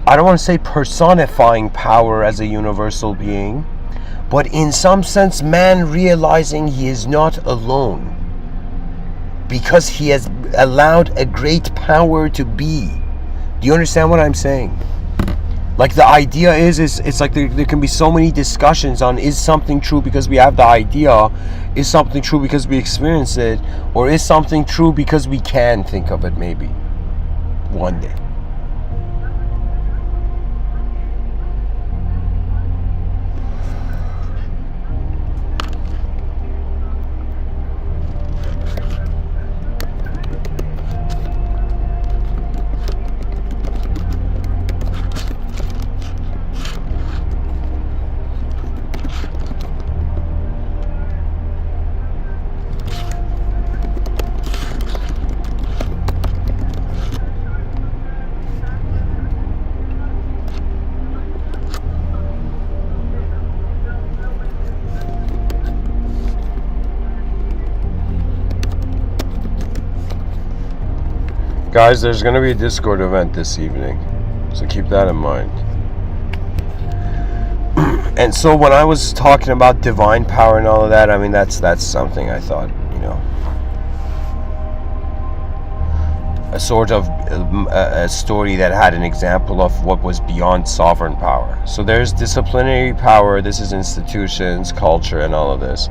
I don't want to say personifying power as a universal being, but in some sense, man realizing he is not alone because he has allowed a great power to be. Do you understand what I'm saying? Like the idea is it's like there can be so many discussions on, is something true because we have the idea, is something true because we experience it, or is something true because we can think of it maybe one day. Guys, there's going to be a Discord event this evening, so keep that in mind. And so when I was talking about divine power and all of that, I mean, that's something I thought, a sort of a story that had an example of what was beyond sovereign power. So there's disciplinary power, this is institutions, culture, and all of this.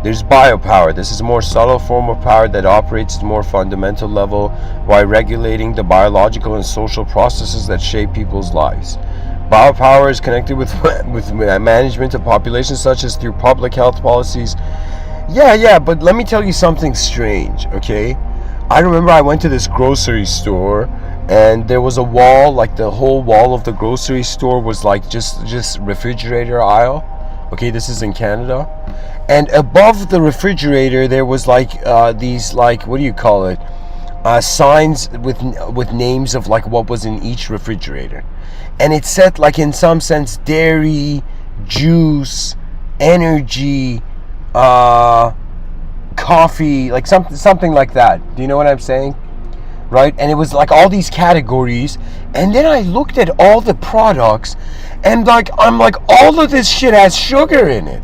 There's biopower. This is a more subtle form of power that operates at a more fundamental level by regulating the biological and social processes that shape people's lives. Biopower is connected with with management of populations, such as through public health policies. Yeah, but let me tell you something strange, okay? I remember I went to this grocery store, and there was a wall, like the whole wall of the grocery store was like just refrigerator aisle. Okay, this is in Canada. And above the refrigerator there was like these, like, what do you call it? Signs with names of like what was in each refrigerator. And it said, like, in some sense, dairy, juice, energy, uh coffee, like something like that. Do you know what I'm saying? Right? And it was like all these categories, and then I looked at all the products, and like I'm like, all of this shit has sugar in it.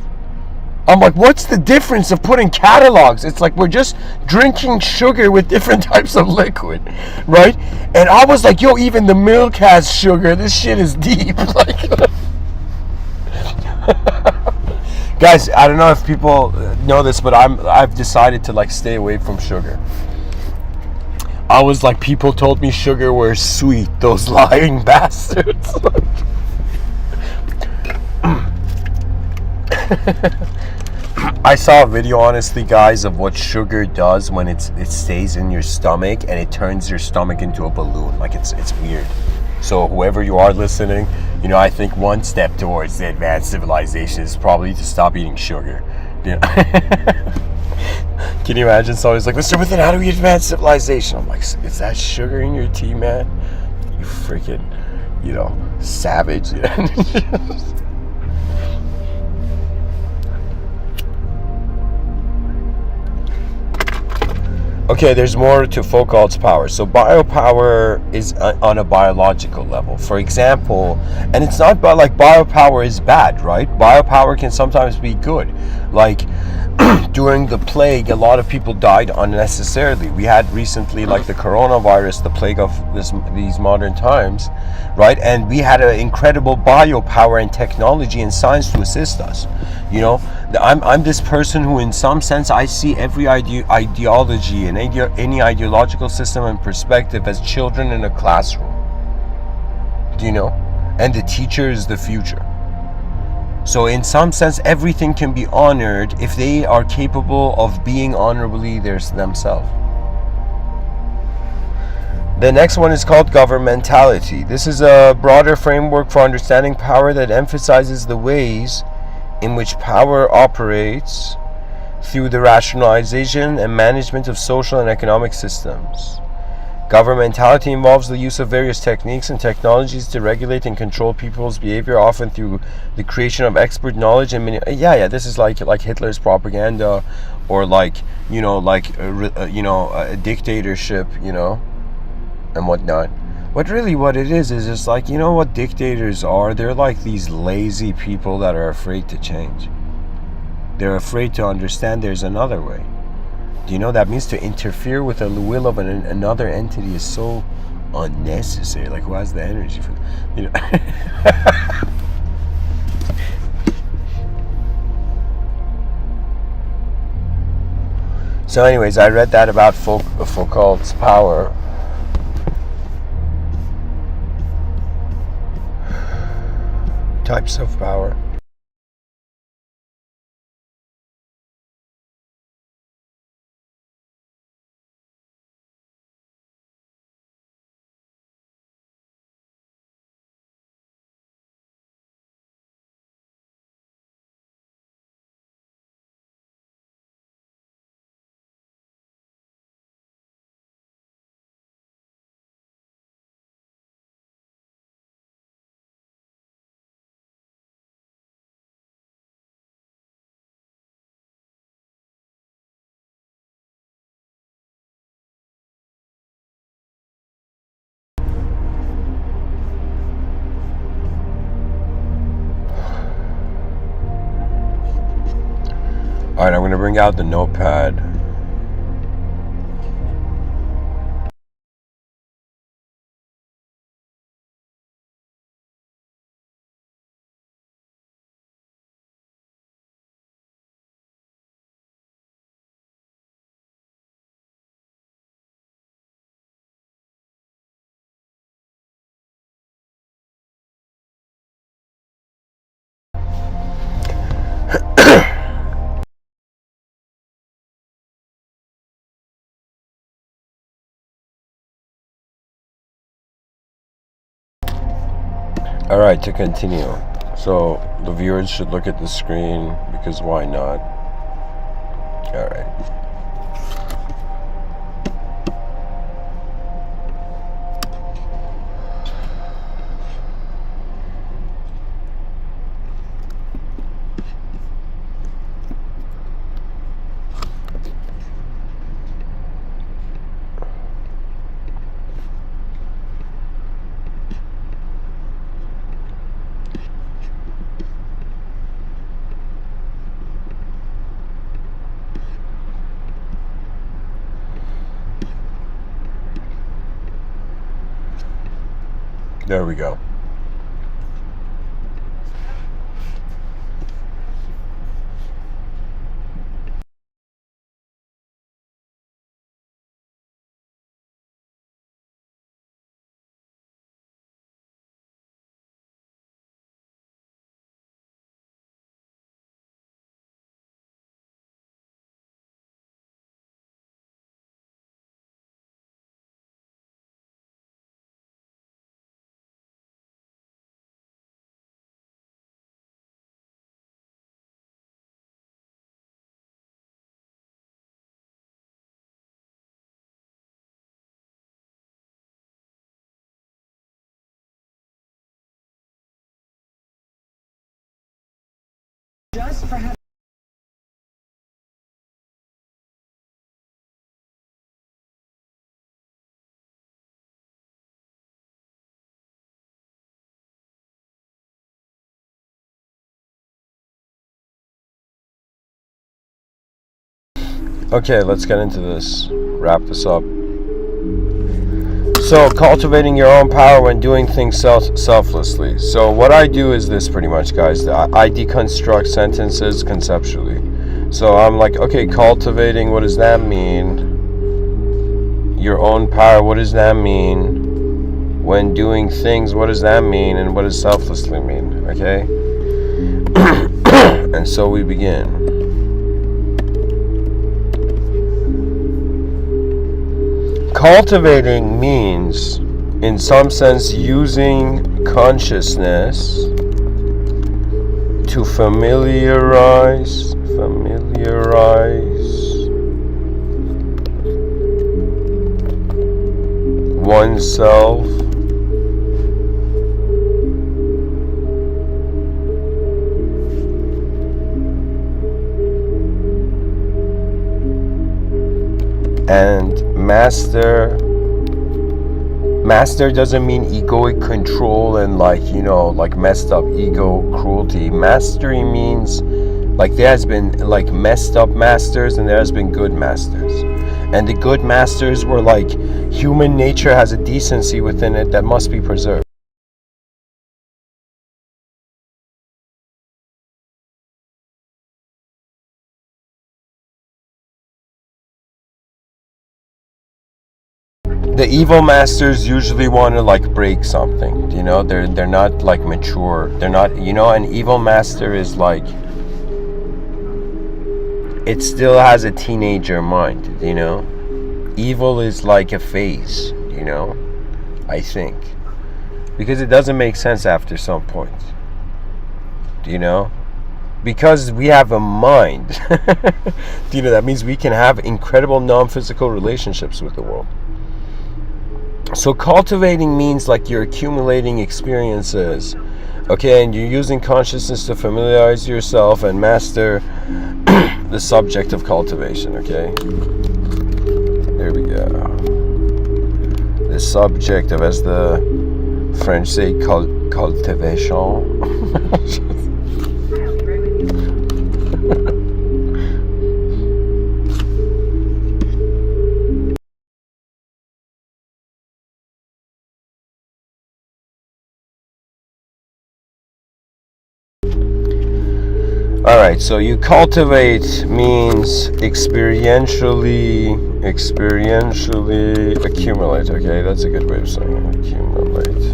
I'm like, what's the difference of putting catalogs? It's like we're just drinking sugar with different types of liquid, right? And I was like, yo, even the milk has sugar. This shit is deep. Like, guys, I don't know if people know this, but I've decided to like stay away from sugar. I was like, people told me sugar was sweet, those lying bastards. I saw a video, honestly, guys, of what sugar does when it stays in your stomach and it turns your stomach into a balloon. Like, it's weird. So whoever you are listening, you know, I think one step towards the advanced civilization is probably to stop eating sugar. You know? Can you imagine someone's like, Mr. Within, how do we advance civilization? I'm like, is that sugar in your tea, man? You freaking, you know, savage. You know? Okay, there's more to Foucault's power. So biopower is on a biological level. For example, and it's not but like biopower is bad, right? Biopower can sometimes be good. Like during the plague, a lot of people died unnecessarily. We had recently, like, the coronavirus, the plague of these modern times, right? And we had an incredible biopower and technology and science to assist us. You know, I'm this person who, in some sense, I see every ideology and any ideological system and perspective as children in a classroom. Do you know? And the teacher is the future. So in some sense, everything can be honored if they are capable of being honorably themselves. The next one is called governmentality. This is a broader framework for understanding power that emphasizes the ways in which power operates through the rationalization and management of social and economic systems. Governmentality involves the use of various techniques and technologies to regulate and control people's behavior, often through the creation of expert knowledge and this is like Hitler's propaganda, or like, you know, like a dictatorship, you know, and whatnot. But really what it is just like, you know what dictators are? They're like these lazy people that are afraid to change. They're afraid to understand there's another way. Do you know that means to interfere with the will of another entity is so unnecessary? Like, who has the energy for that? You know? So anyways, I read that about Foucault's power. Types of power. Alright, I'm going to bring out the notepad. Alright, to continue. So the viewers should look at the screen, because why not? Alright. There we go. Just for having Okay, let's get into this. Wrap this up. So, cultivating your own power when doing things selflessly. So, what I do is this pretty much, guys. I deconstruct sentences conceptually. So, I'm like, okay, cultivating, what does that mean? Your own power, what does that mean? When doing things, what does that mean? And what does selflessly mean? Okay? And so we begin. Cultivating means, in some sense, using consciousness to familiarize oneself and master doesn't mean egoic control and like messed up ego cruelty. Mastery means like there has been like messed up masters and there has been good masters, and the good masters were like human nature has a decency within it that must be preserved. The evil masters usually want to like break something, they're not like mature, they're not, an evil master is like, it still has a teenager mind, evil is like a phase, I think, because it doesn't make sense after some point, because we have a mind. That means we can have incredible non-physical relationships with the world. So cultivating means like you're accumulating experiences, okay, and you're using consciousness to familiarize yourself and master the subject of cultivation, okay? There we go. The subject of, as the French say, cultivation. Alright, so you cultivate means experientially accumulate, okay? That's a good way of saying it. Accumulate.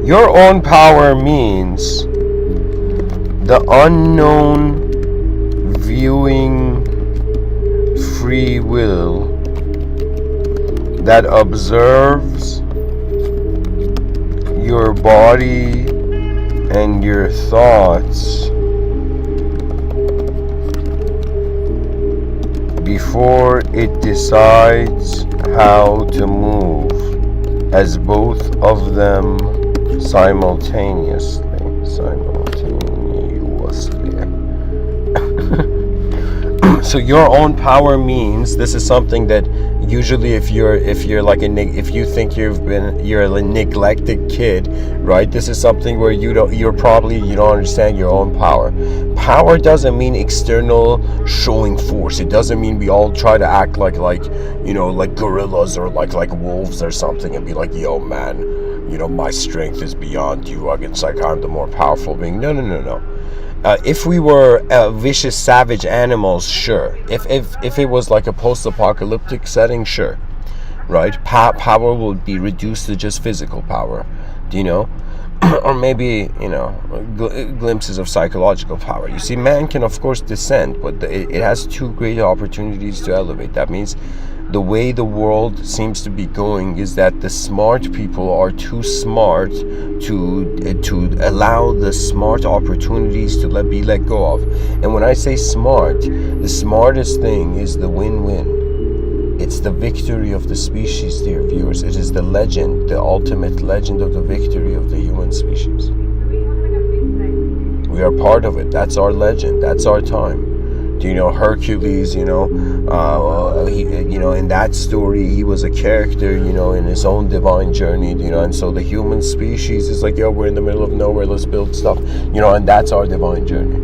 Your own power means the unknown viewing free will that observes your body and your thoughts before it decides how to move, as both of them simultaneously. So your own power means, this is something that usually if you're like if you think you're a neglected kid, right, this is something where you don't understand your own power. Power doesn't mean external showing force. It doesn't mean we all try to act like gorillas or like wolves or something and be like, yo man, my strength is beyond you, it's like I'm the more powerful being. No. If we were vicious, savage animals, sure. If it was like a post-apocalyptic setting, sure, right? Power would be reduced to just physical power, or maybe glimpses of psychological power. You see, man can of course descend, but it has two great opportunities to elevate. That means the way the world seems to be going is that the smart people are too smart to allow the smart opportunities to be let go of. And when I say smart, the smartest thing is the win-win. It's the victory of the species, dear viewers. It is the legend, the ultimate legend of the victory of the human species. We are part of it. That's our legend. That's our time. Hercules, in that story, he was a character, in his own divine journey, and so the human species is like, yo, we're in the middle of nowhere, let's build stuff, and that's our divine journey.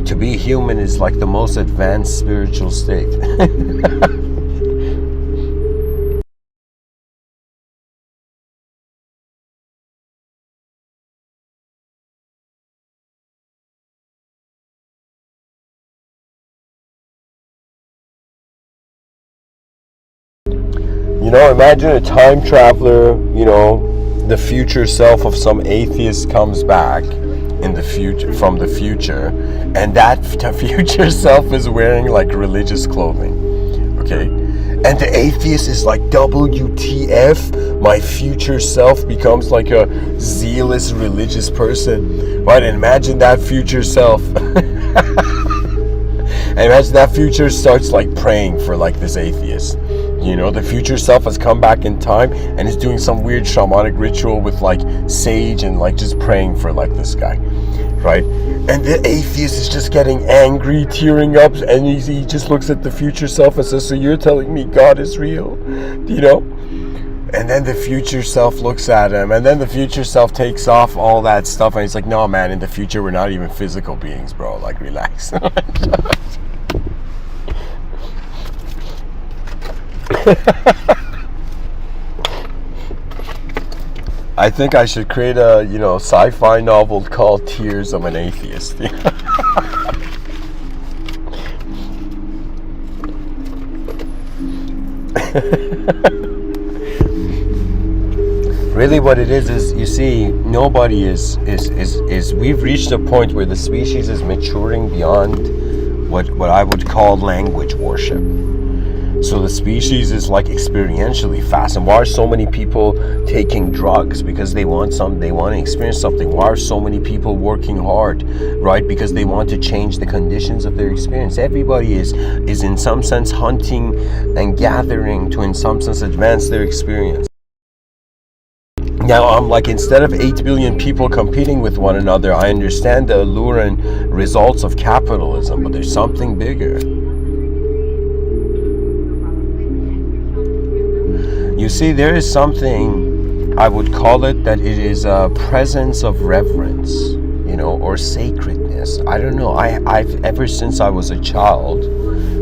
To be human is like the most advanced spiritual state. Imagine a time traveler, the future self of some atheist comes back from the future, and that future self is wearing like religious clothing, okay? And the atheist is like, WTF, my future self becomes like a zealous religious person, right? And imagine that future self. And imagine that future starts like praying for like this atheist. The future self has come back in time and is doing some weird shamanic ritual with like sage and like just praying for like this guy, right? And the atheist is just getting angry, tearing up, and he just looks at the future self and says, so you're telling me God is real? And then the future self looks at him, and then the future self takes off all that stuff, and he's like, no man, in the future we're not even physical beings, bro, like relax. I think I should create a sci-fi novel called Tears of an Atheist. Really what it is you see, nobody is we've reached a point where the species is maturing beyond what I would call language worship. So the species is like experientially fast. And why are so many people taking drugs? Because they want to experience something. Why are so many people working hard? Right? Because they want to change the conditions of their experience. Everybody is in some sense hunting and gathering to in some sense advance their experience. Now I'm like, instead of 8 billion people competing with one another, I understand the allure and results of capitalism, but there's something bigger. You see, there is something, I would call it that it is a presence of reverence, or sacredness. I don't know. I've ever since I was a child,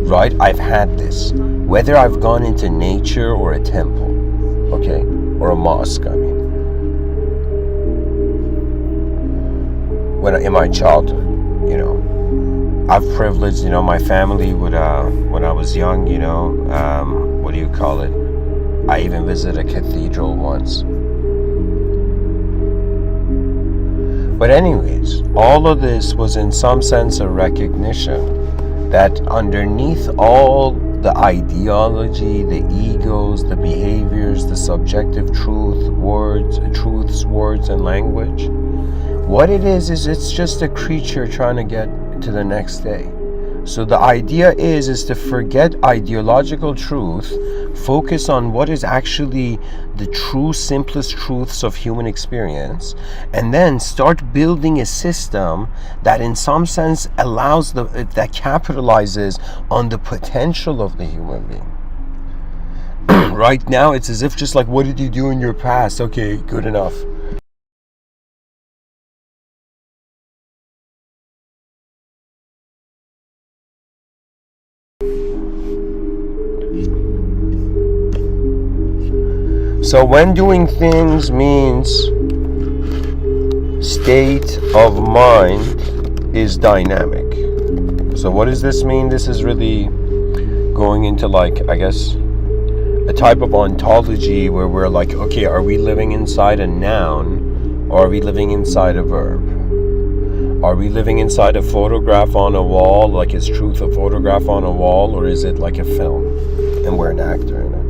right, I've had this. Whether I've gone into nature or a temple, okay, or a mosque, I mean. In my childhood, I've privileged, my family would, when I was young, what do you call it? I even visited a cathedral once. But anyways, all of this was in some sense a recognition that underneath all the ideology, the egos, the behaviors, the subjective truths, words, and language. What it is it's just a creature trying to get to the next day. So the idea is to forget ideological truth, focus on what is actually the true simplest truths of human experience, and then start building a system that in some sense allows that capitalizes on the potential of the human being. Right now it's as if just like, what did you do in your past? Okay, good enough. So when doing things means state of mind is dynamic. So what does this mean? This is really going into like, I guess, a type of ontology where we're like, okay, are we living inside a noun or are we living inside a verb? Are we living inside a photograph on a wall, like is truth a photograph on a wall, or is it like a film and we're an actor in it?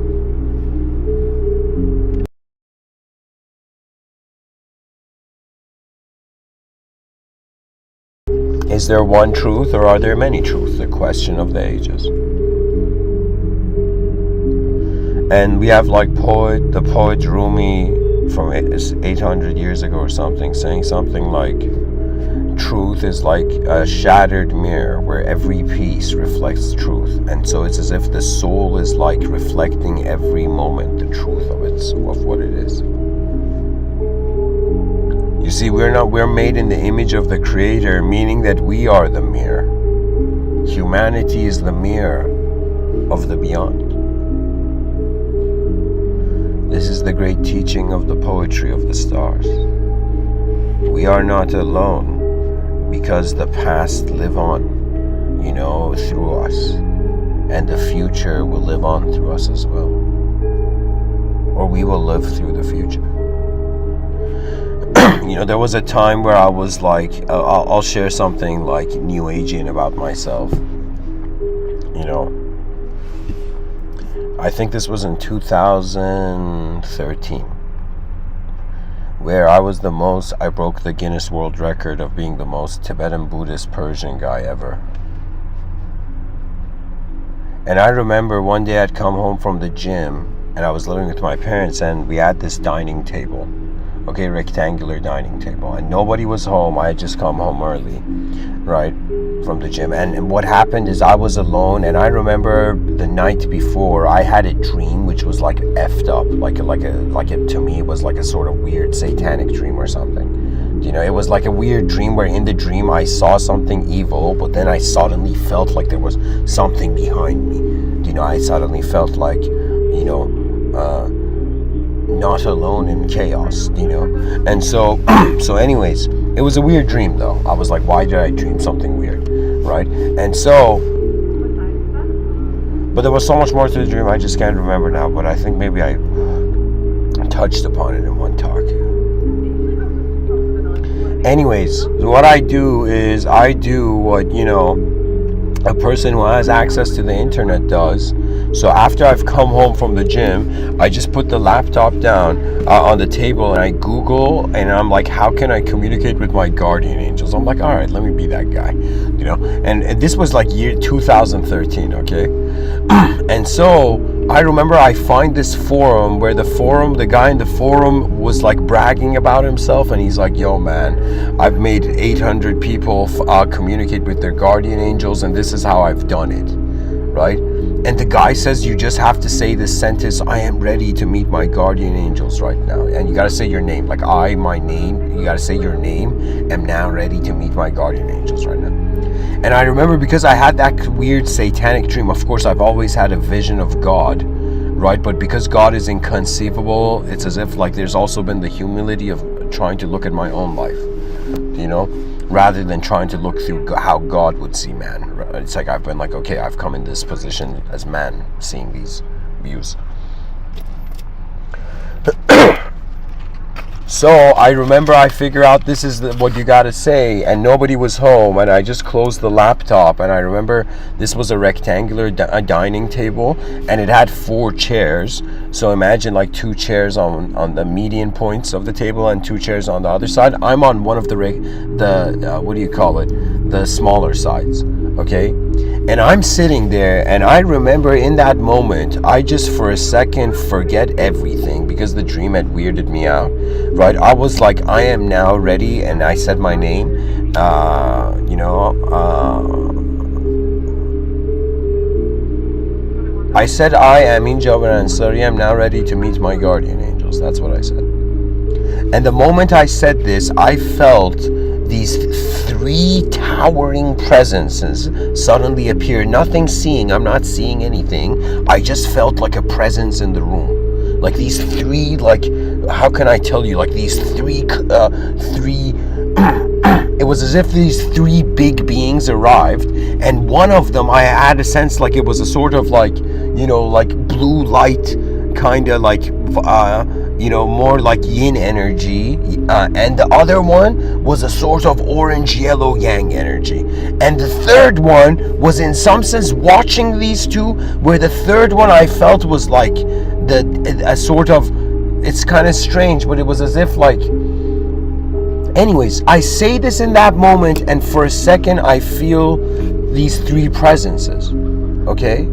Is there one truth or are there many truths? The question of the ages. And we have like the poet Rumi from 800 years ago or something, saying something like, truth is like a shattered mirror where every piece reflects truth. And so it's as if the soul is like reflecting every moment the truth of what it is. You see, we're made in the image of the Creator, meaning that we are the mirror. Humanity is the mirror of the beyond. This is the great teaching of the poetry of the stars. We are not alone because the past live on, through us. And the future will live on through us as well. Or we will live through the future. There was a time where I was like, I'll share something like New Ageian about myself. I think this was in 2013, where I broke the Guinness World Record of being the most Tibetan Buddhist Persian guy ever. And I remember one day I'd come home from the gym and I was living with my parents and we had this dining table. Okay, rectangular dining table, and nobody was home. I had just come home early, right, from the gym. And what happened is I was alone, and I remember the night before I had a dream which was like effed up, to me it was like a sort of weird satanic dream or something. It was like a weird dream where in the dream I saw something evil, but then I suddenly felt like there was something behind me. I suddenly felt like, not alone in chaos, and so anyways, it was a weird dream though. I was like, why did I dream something weird, right? And so, but there was so much more to the dream, I just can't remember now, but I think maybe I touched upon it in one talk. Anyways, what I do is I do what a person who has access to the internet does. So after I've come home from the gym, I just put the laptop down on the table and I Google, and I'm like, how can I communicate with my guardian angels? I'm like, all right, let me be that guy, and this was like year 2013, okay? And so I remember I find this forum where the guy in the forum was like bragging about himself, and he's like, yo man, I've made 800 people communicate with their guardian angels, and this is how I've done it, right? And the guy says, you just have to say this sentence, I am ready to meet my guardian angels right now. And you got to say your name, like my name, you got to say your name, am now ready to meet my guardian angels right now. And I remember because I had that weird satanic dream, of course I've always had a vision of God, right? But because God is inconceivable, it's as if like there's also been the humility of trying to look at my own life, rather than trying to look through how God would see man. It's like I've been like, okay, I've come in this position as man, seeing these views. So I remember I figure out this is what you gotta say, and nobody was home, and I just closed the laptop, and I remember this was a rectangular dining table, and it had 4 chairs. So imagine like 2 chairs on the median points of the table and 2 chairs on the other side. I'm on one of the what do you call it? The smaller sides, okay? And I'm sitting there, and I remember in that moment, I just for a second forget everything because the dream had weirded me out, right? I was like, I am now ready, and I said my name, I said, I am MW2004, I am now ready to meet my guardian angels. That's what I said. And the moment I said this, I felt these 3 towering presences suddenly appear. Nothing seeing, I'm not seeing anything. I just felt like a presence in the room. Like these 3, like, how can I tell you? Like these 3 it was as if these 3 big beings arrived, and one of them I had a sense like it was a sort of like, like blue light, kind of like more like yin energy, and the other one was a sort of orange yellow yang energy, and the third one was in some sense watching these 2, where the third one I felt was like a sort of, it's kind of strange, but it was as if like, anyways, I say this in that moment, and for a second I feel these 3 presences, okay?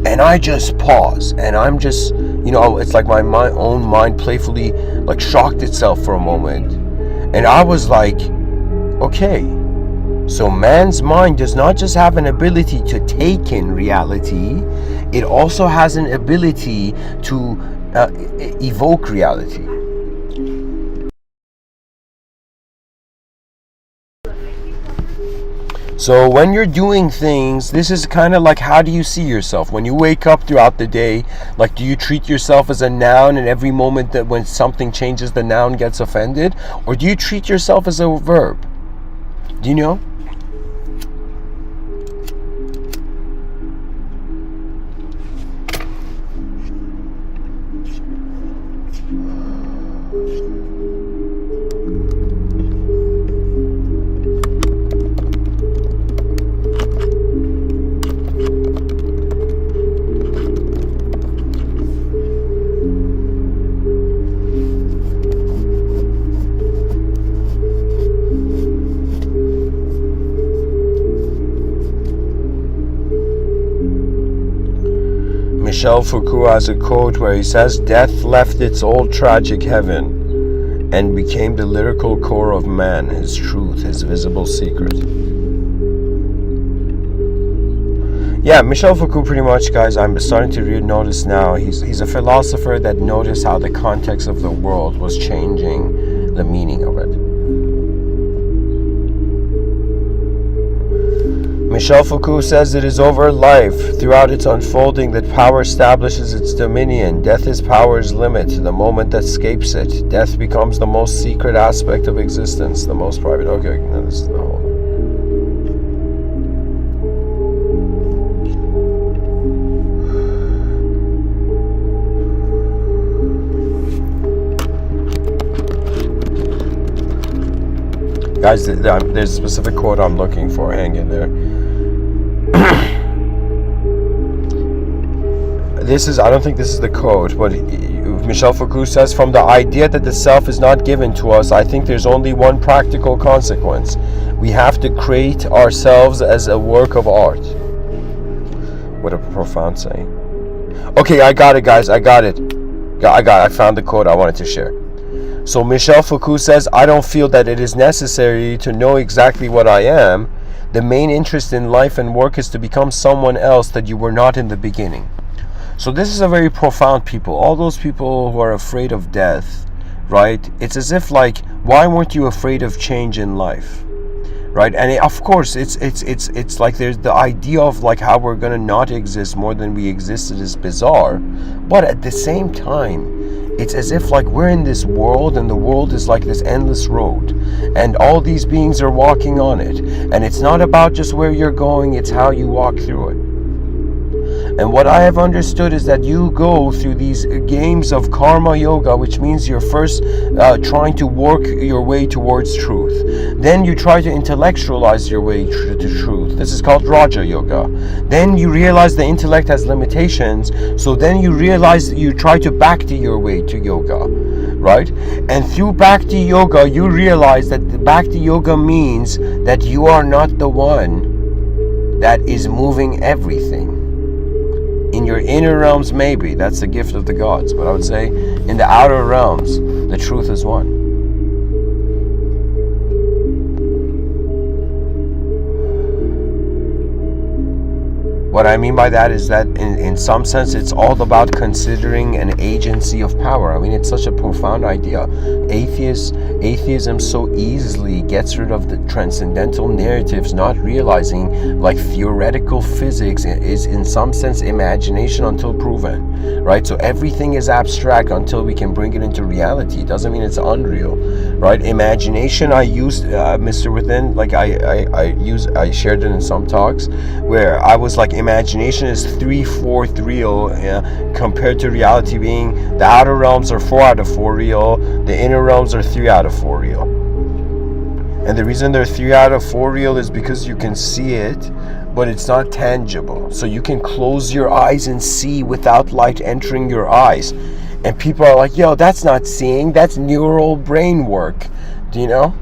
And I just pause, and I'm just, it's like my own mind playfully like shocked itself for a moment. And I was like, okay, so man's mind does not just have an ability to take in reality, it also has an ability to evoke reality. So when you're doing things, this is kind of like, how do you see yourself? When you wake up throughout the day, like, do you treat yourself as a noun, and every moment that when something changes, the noun gets offended? Or do you treat yourself as a verb? Do you know? Michel Foucault has a quote where he says, "Death left its old tragic heaven and became the lyrical core of man, his truth, his visible secret." Yeah, Michel Foucault pretty much, guys, I'm starting to notice now, he's a philosopher that noticed how the context of the world was changing the meaning of it. Michel Foucault says it is over life, throughout its unfolding, that power establishes its dominion. Death is power's limit, the moment that escapes it. Death becomes the most secret aspect of existence, the most private. Okay, no, this is the whole. Guys, there's a specific quote I'm looking for. Hang in there. I don't think this is the quote, but Michel Foucault says, "From the idea that the self is not given to us, I think there's only one practical consequence. We have to create ourselves as a work of art." What a profound saying. Okay, I got it, guys. I found the quote I wanted to share. So Michel Foucault says, "I don't feel that it is necessary to know exactly what I am. The main interest in life and work is to become someone else that you were not in the beginning." So this is a very profound people. All those people who are afraid of death, right? It's as if like, why weren't you afraid of change in life? Right? And of course, it's like there's the idea of like how we're gonna not exist more than we existed is bizarre. But at the same time, it's as if like we're in this world, and the world is like this endless road, and all these beings are walking on it, and it's not about just where you're going, it's how you walk through it. And what I have understood is that you go through these games of karma yoga, which means you're first trying to work your way towards truth. Then you try to intellectualize your way to truth. This is called Raja Yoga. Then you realize the intellect has limitations, so then you realize you try to Bhakti your way to yoga, right? And through Bhakti Yoga, you realize that the Bhakti Yoga means that you are not the one that is moving everything. In your inner realms, maybe, that's the gift of the gods. But I would say, in the outer realms, the truth is one. What I mean by that is that in some sense it's all about considering an agency of power. I mean, it's such a profound idea. Atheism so easily gets rid of the transcendental narratives, not realizing like theoretical physics is in some sense imagination until proven, right? So everything is abstract until we can bring it into reality. It doesn't mean it's unreal, right? Imagination, I used Mr.Within, like I shared it in some talks where I was like, imagination is 3/4 real compared to reality being the outer realms are 4 out of 4 real, the inner realms are 3 out of 4 real. And the reason they're 3 out of 4 real is because you can see it, but it's not tangible. So you can close your eyes and see without light entering your eyes. And people are like, yo, that's not seeing, that's neural brain work. Do you know?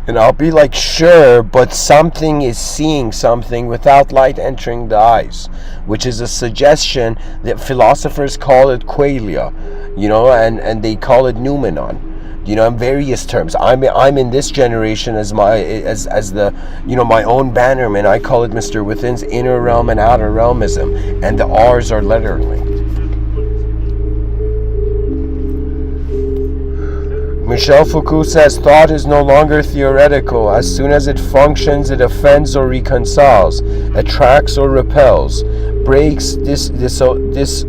And I'll be like, sure, but something is seeing something without light entering the eyes, which is a suggestion that philosophers call it qualia, you know, and they call it noumenon, you know, in various terms. I'm in this generation as the, you know, my own bannerman. I call it Mr. Within's inner realm and outer realmism, and the R's are letter linked. Michel Foucault says thought is no longer theoretical. As soon as it functions, it offends or reconciles, attracts or repels, breaks, dissociates,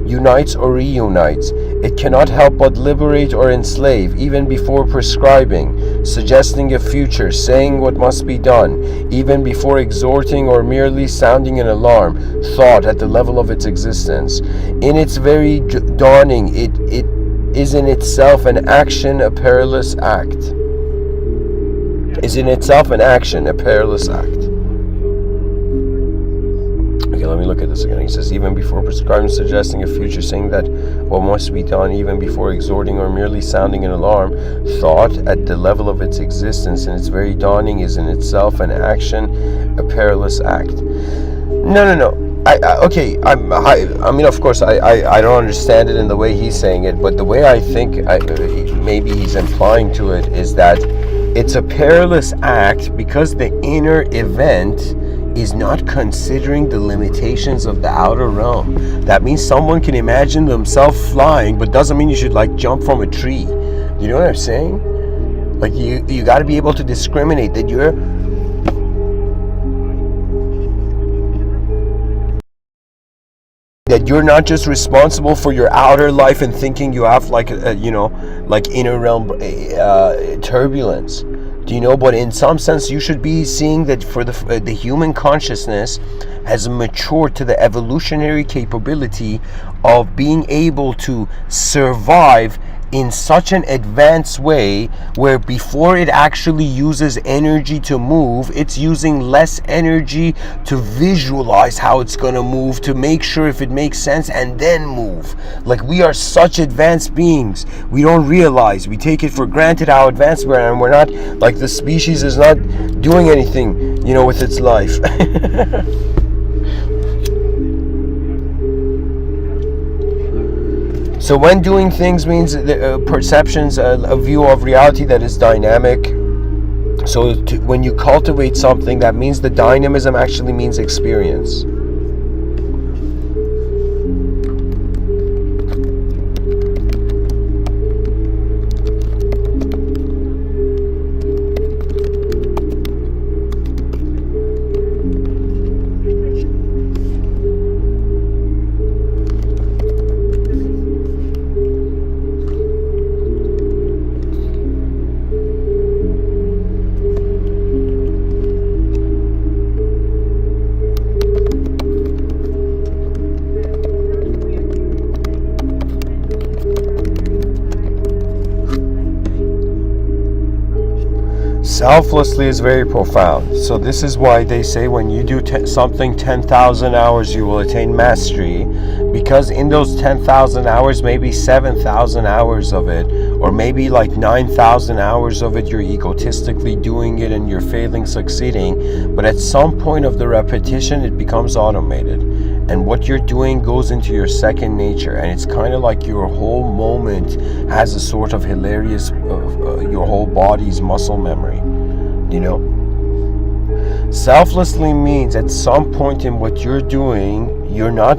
unites or reunites. It cannot help but liberate or enslave, even before prescribing, suggesting a future, saying what must be done, even before exhorting or merely sounding an alarm. Thought at the level of its existence. In its very dawning, it is in itself an action, a perilous act. Is in itself an action, a perilous act. Okay, let me look at this again. He says, even before prescribing, suggesting a future, saying that what must be done, even before exhorting or merely sounding an alarm. Thought at the level of its existence, in its very dawning, is in itself an action, a perilous act. No. I mean, of course, I don't understand it in the way he's saying it, but the way I think maybe he's implying to it is that it's a perilous act because the inner event is not considering the limitations of the outer realm. That means someone can imagine themselves flying, but doesn't mean you should like jump from a tree. You know what I'm saying? Like you got to be able to discriminate that you're not just responsible for your outer life and thinking you have like like inner realm turbulence. Do you know? But in some sense, you should be seeing that for the human consciousness has matured to the evolutionary capability of being able to survive in such an advanced way where before it actually uses energy to move, it's using less energy to visualize how it's going to move, to make sure if it makes sense, and then move. Like, we are such advanced beings, we don't realize, we take it for granted how advanced we are, and we're not, like, the species is not doing anything, you know, with its life. So when doing things means perceptions, a view of reality that is dynamic. So when you cultivate something, that means the dynamism actually means experience. Selflessly is very profound. So this is why they say when you do something 10,000 hours, you will attain mastery, because in those 10,000 hours, maybe 7,000 hours of it, or maybe like 9,000 hours of it, you're egotistically doing it and you're failing, succeeding. But at some point of the repetition, it becomes automated. And what you're doing goes into your second nature, and it's kind of like your whole moment has a sort of hilarious, your whole body's muscle memory, you know? Selflessly means at some point in what you're doing, you're not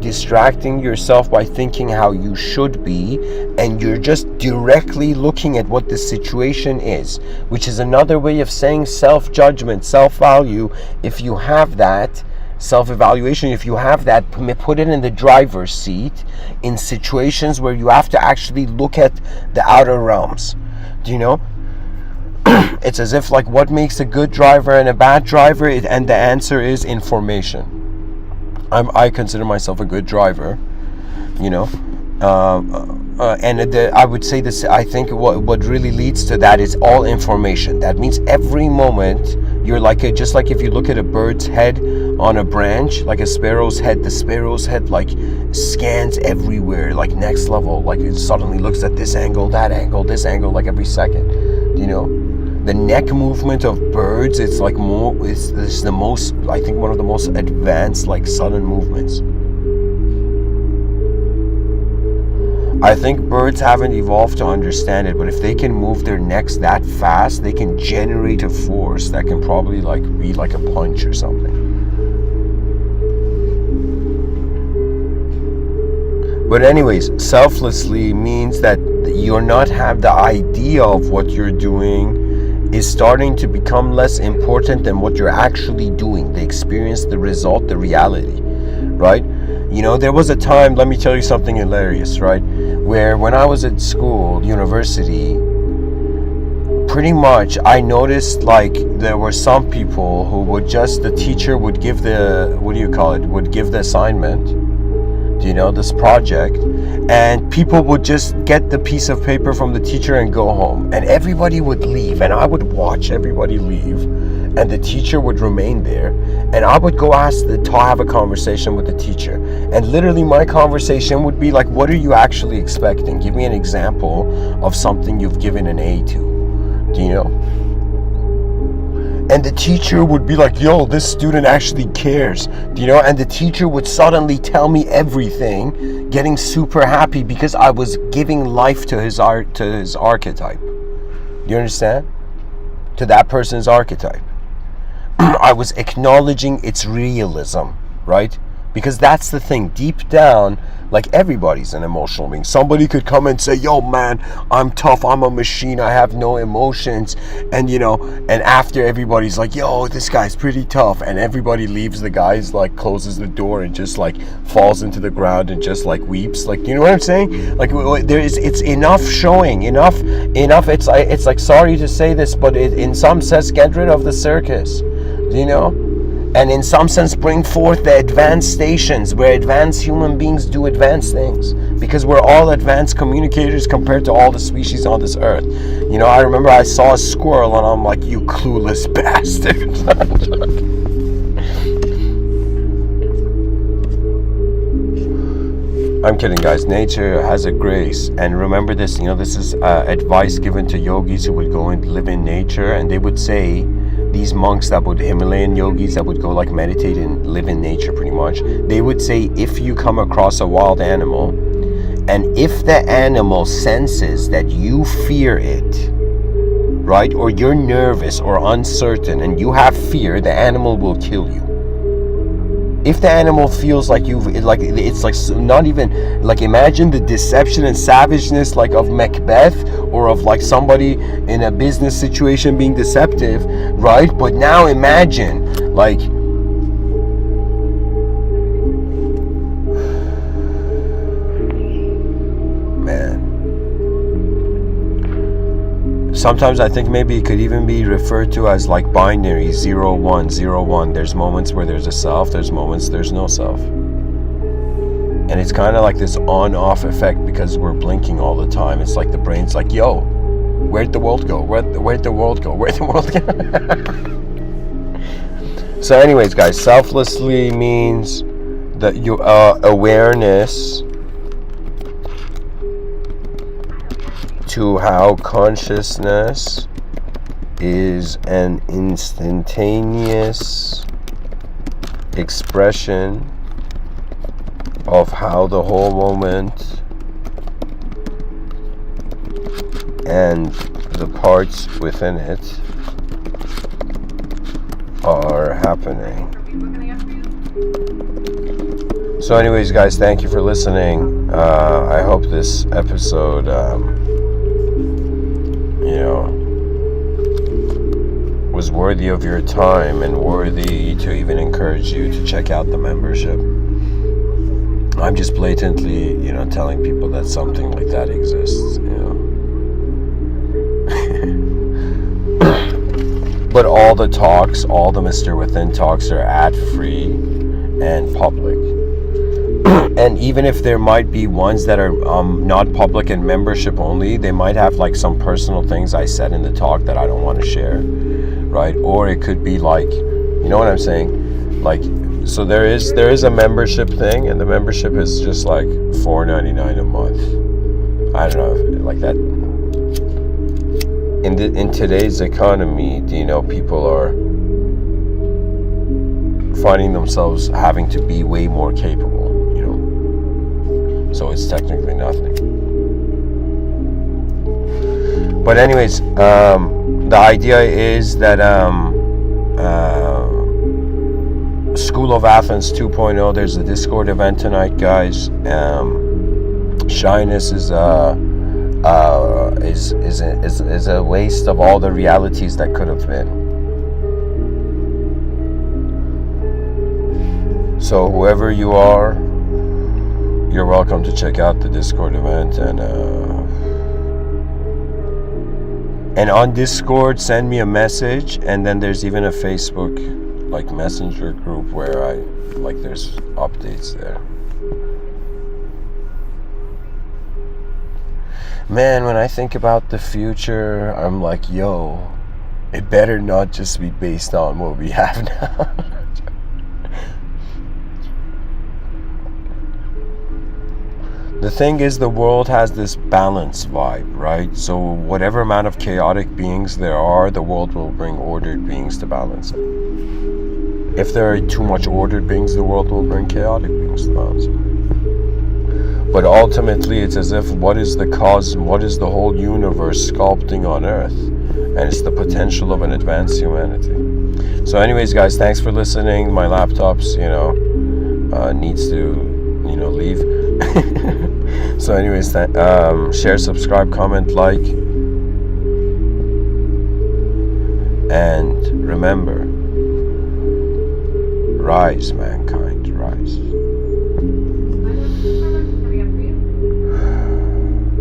distracting yourself by thinking how you should be, and you're just directly looking at what the situation is, which is another way of saying self-judgment, self-value. If you have that, self-evaluation, if you have that, put it in the driver's seat in situations where you have to actually look at the outer realms. Do you know? It's as if like, what makes a good driver and a bad driver? And the answer is information. I consider myself a good driver, you know, and I would say this. I think what really leads to that is all information. That means every moment you're like just like if you look at a bird's head on a branch, like a sparrow's head, the sparrow's head like scans everywhere, like next level, like it suddenly looks at this angle, that angle, this angle, like every second, you know. The neck movement of birds, it's like more, it's the most, I think one of the most advanced like sudden movements. I think birds haven't evolved to understand it, but if they can move their necks that fast, they can generate a force that can probably like be like a punch or something. But anyways, selflessly means that you're not have the idea of what you're doing is starting to become less important than what you're actually doing, the experience, the result, the reality, right? You know, there was a time, let me tell you something hilarious, right? Where when I was at school, university, pretty much I noticed like there were some people who would just, the teacher would give the, would give the assignment, you know, this project, and people would just get the piece of paper from the teacher and go home, and everybody would leave, and I would watch everybody leave, and the teacher would remain there, and I would go have a conversation with the teacher, and literally my conversation would be like, what are you actually expecting? Give me an example of something you've given an A to, do you know? And the teacher would be like, yo, this student actually cares, you know, and the teacher would suddenly tell me everything, getting super happy because I was giving life to his art, to his archetype. Do you understand? To that person's archetype. I was acknowledging its realism, right? Because that's the thing, deep down, like everybody's an emotional being. Somebody could come and say, yo man, I'm tough, I'm a machine, I have no emotions, and you know, and after everybody's like, yo, this guy's pretty tough, and everybody leaves, the guy's like closes the door and just like falls into the ground and just like weeps, like, you know what I'm saying? Like it's enough showing, enough, it's like, sorry to say this, but it in some sense get rid of the circus, you know? And in some sense bring forth the advanced stations where advanced human beings do advanced things, because we're all advanced communicators compared to all the species on this earth. You know, I remember I saw a squirrel and I'm like, you clueless bastard. I'm kidding, guys. Nature has a grace, and remember this, you know, this is advice given to yogis who would go and live in nature, and they would say, these monks that would, Himalayan yogis that would go like meditate and live in nature pretty much, they would say, if you come across a wild animal, and if the animal senses that you fear it, right, or you're nervous or uncertain and you have fear, the animal will kill you. If the animal feels like it's like not even like, imagine the deception and savageness like of Macbeth, or of like somebody in a business situation being deceptive, right? But now imagine like, man, sometimes I think maybe it could even be referred to as like binary, 0, 1, 0, 1. There's moments where there's a self, there's moments there's no self. And it's kind of like this on-off effect because we're blinking all the time. It's like the brain's like, yo, Where'd the world go? Where'd the world go? Where'd the world go? So anyways, guys, selflessly means that you awareness to how consciousness is an instantaneous expression of how the whole moment and the parts within it are happening. So anyways, guys, thank you for listening. I hope this episode was worthy of your time and worthy to even encourage you to check out the membership. I'm just blatantly, telling people that something like that exists, But all the talks, all the Mr. Within talks are ad-free and public. And even if there might be ones that are not public and membership only, they might have like some personal things I said in the talk that I don't want to share, right? Or it could be like, you know what I'm saying? Like, so there is a membership thing, and the membership is just like $4.99 a month. I don't know, like that. In today's economy, people are finding themselves having to be way more capable, so it's technically nothing. But anyways, the idea is that School of Athens 2.0, there's a Discord event tonight, guys. Shyness is a waste of all the realities that could have been. So whoever you are, you're welcome to check out the Discord event, and on Discord send me a message, and then there's even a Facebook like messenger group where there's updates there. Man, when I think about the future, I'm like, yo, it better not just be based on what we have now. The thing is, the world has this balance vibe, right? So whatever amount of chaotic beings there are, the world will bring ordered beings to balance it. If there are too much ordered beings, the world will bring chaotic beings to balance it. But ultimately, it's as if what is the cosmos, what is the whole universe sculpting on Earth? And it's the potential of an advanced humanity. So anyways, guys, thanks for listening. My laptop's, needs to, leave. So anyways, share, subscribe, comment, like. And remember, rise, mankind.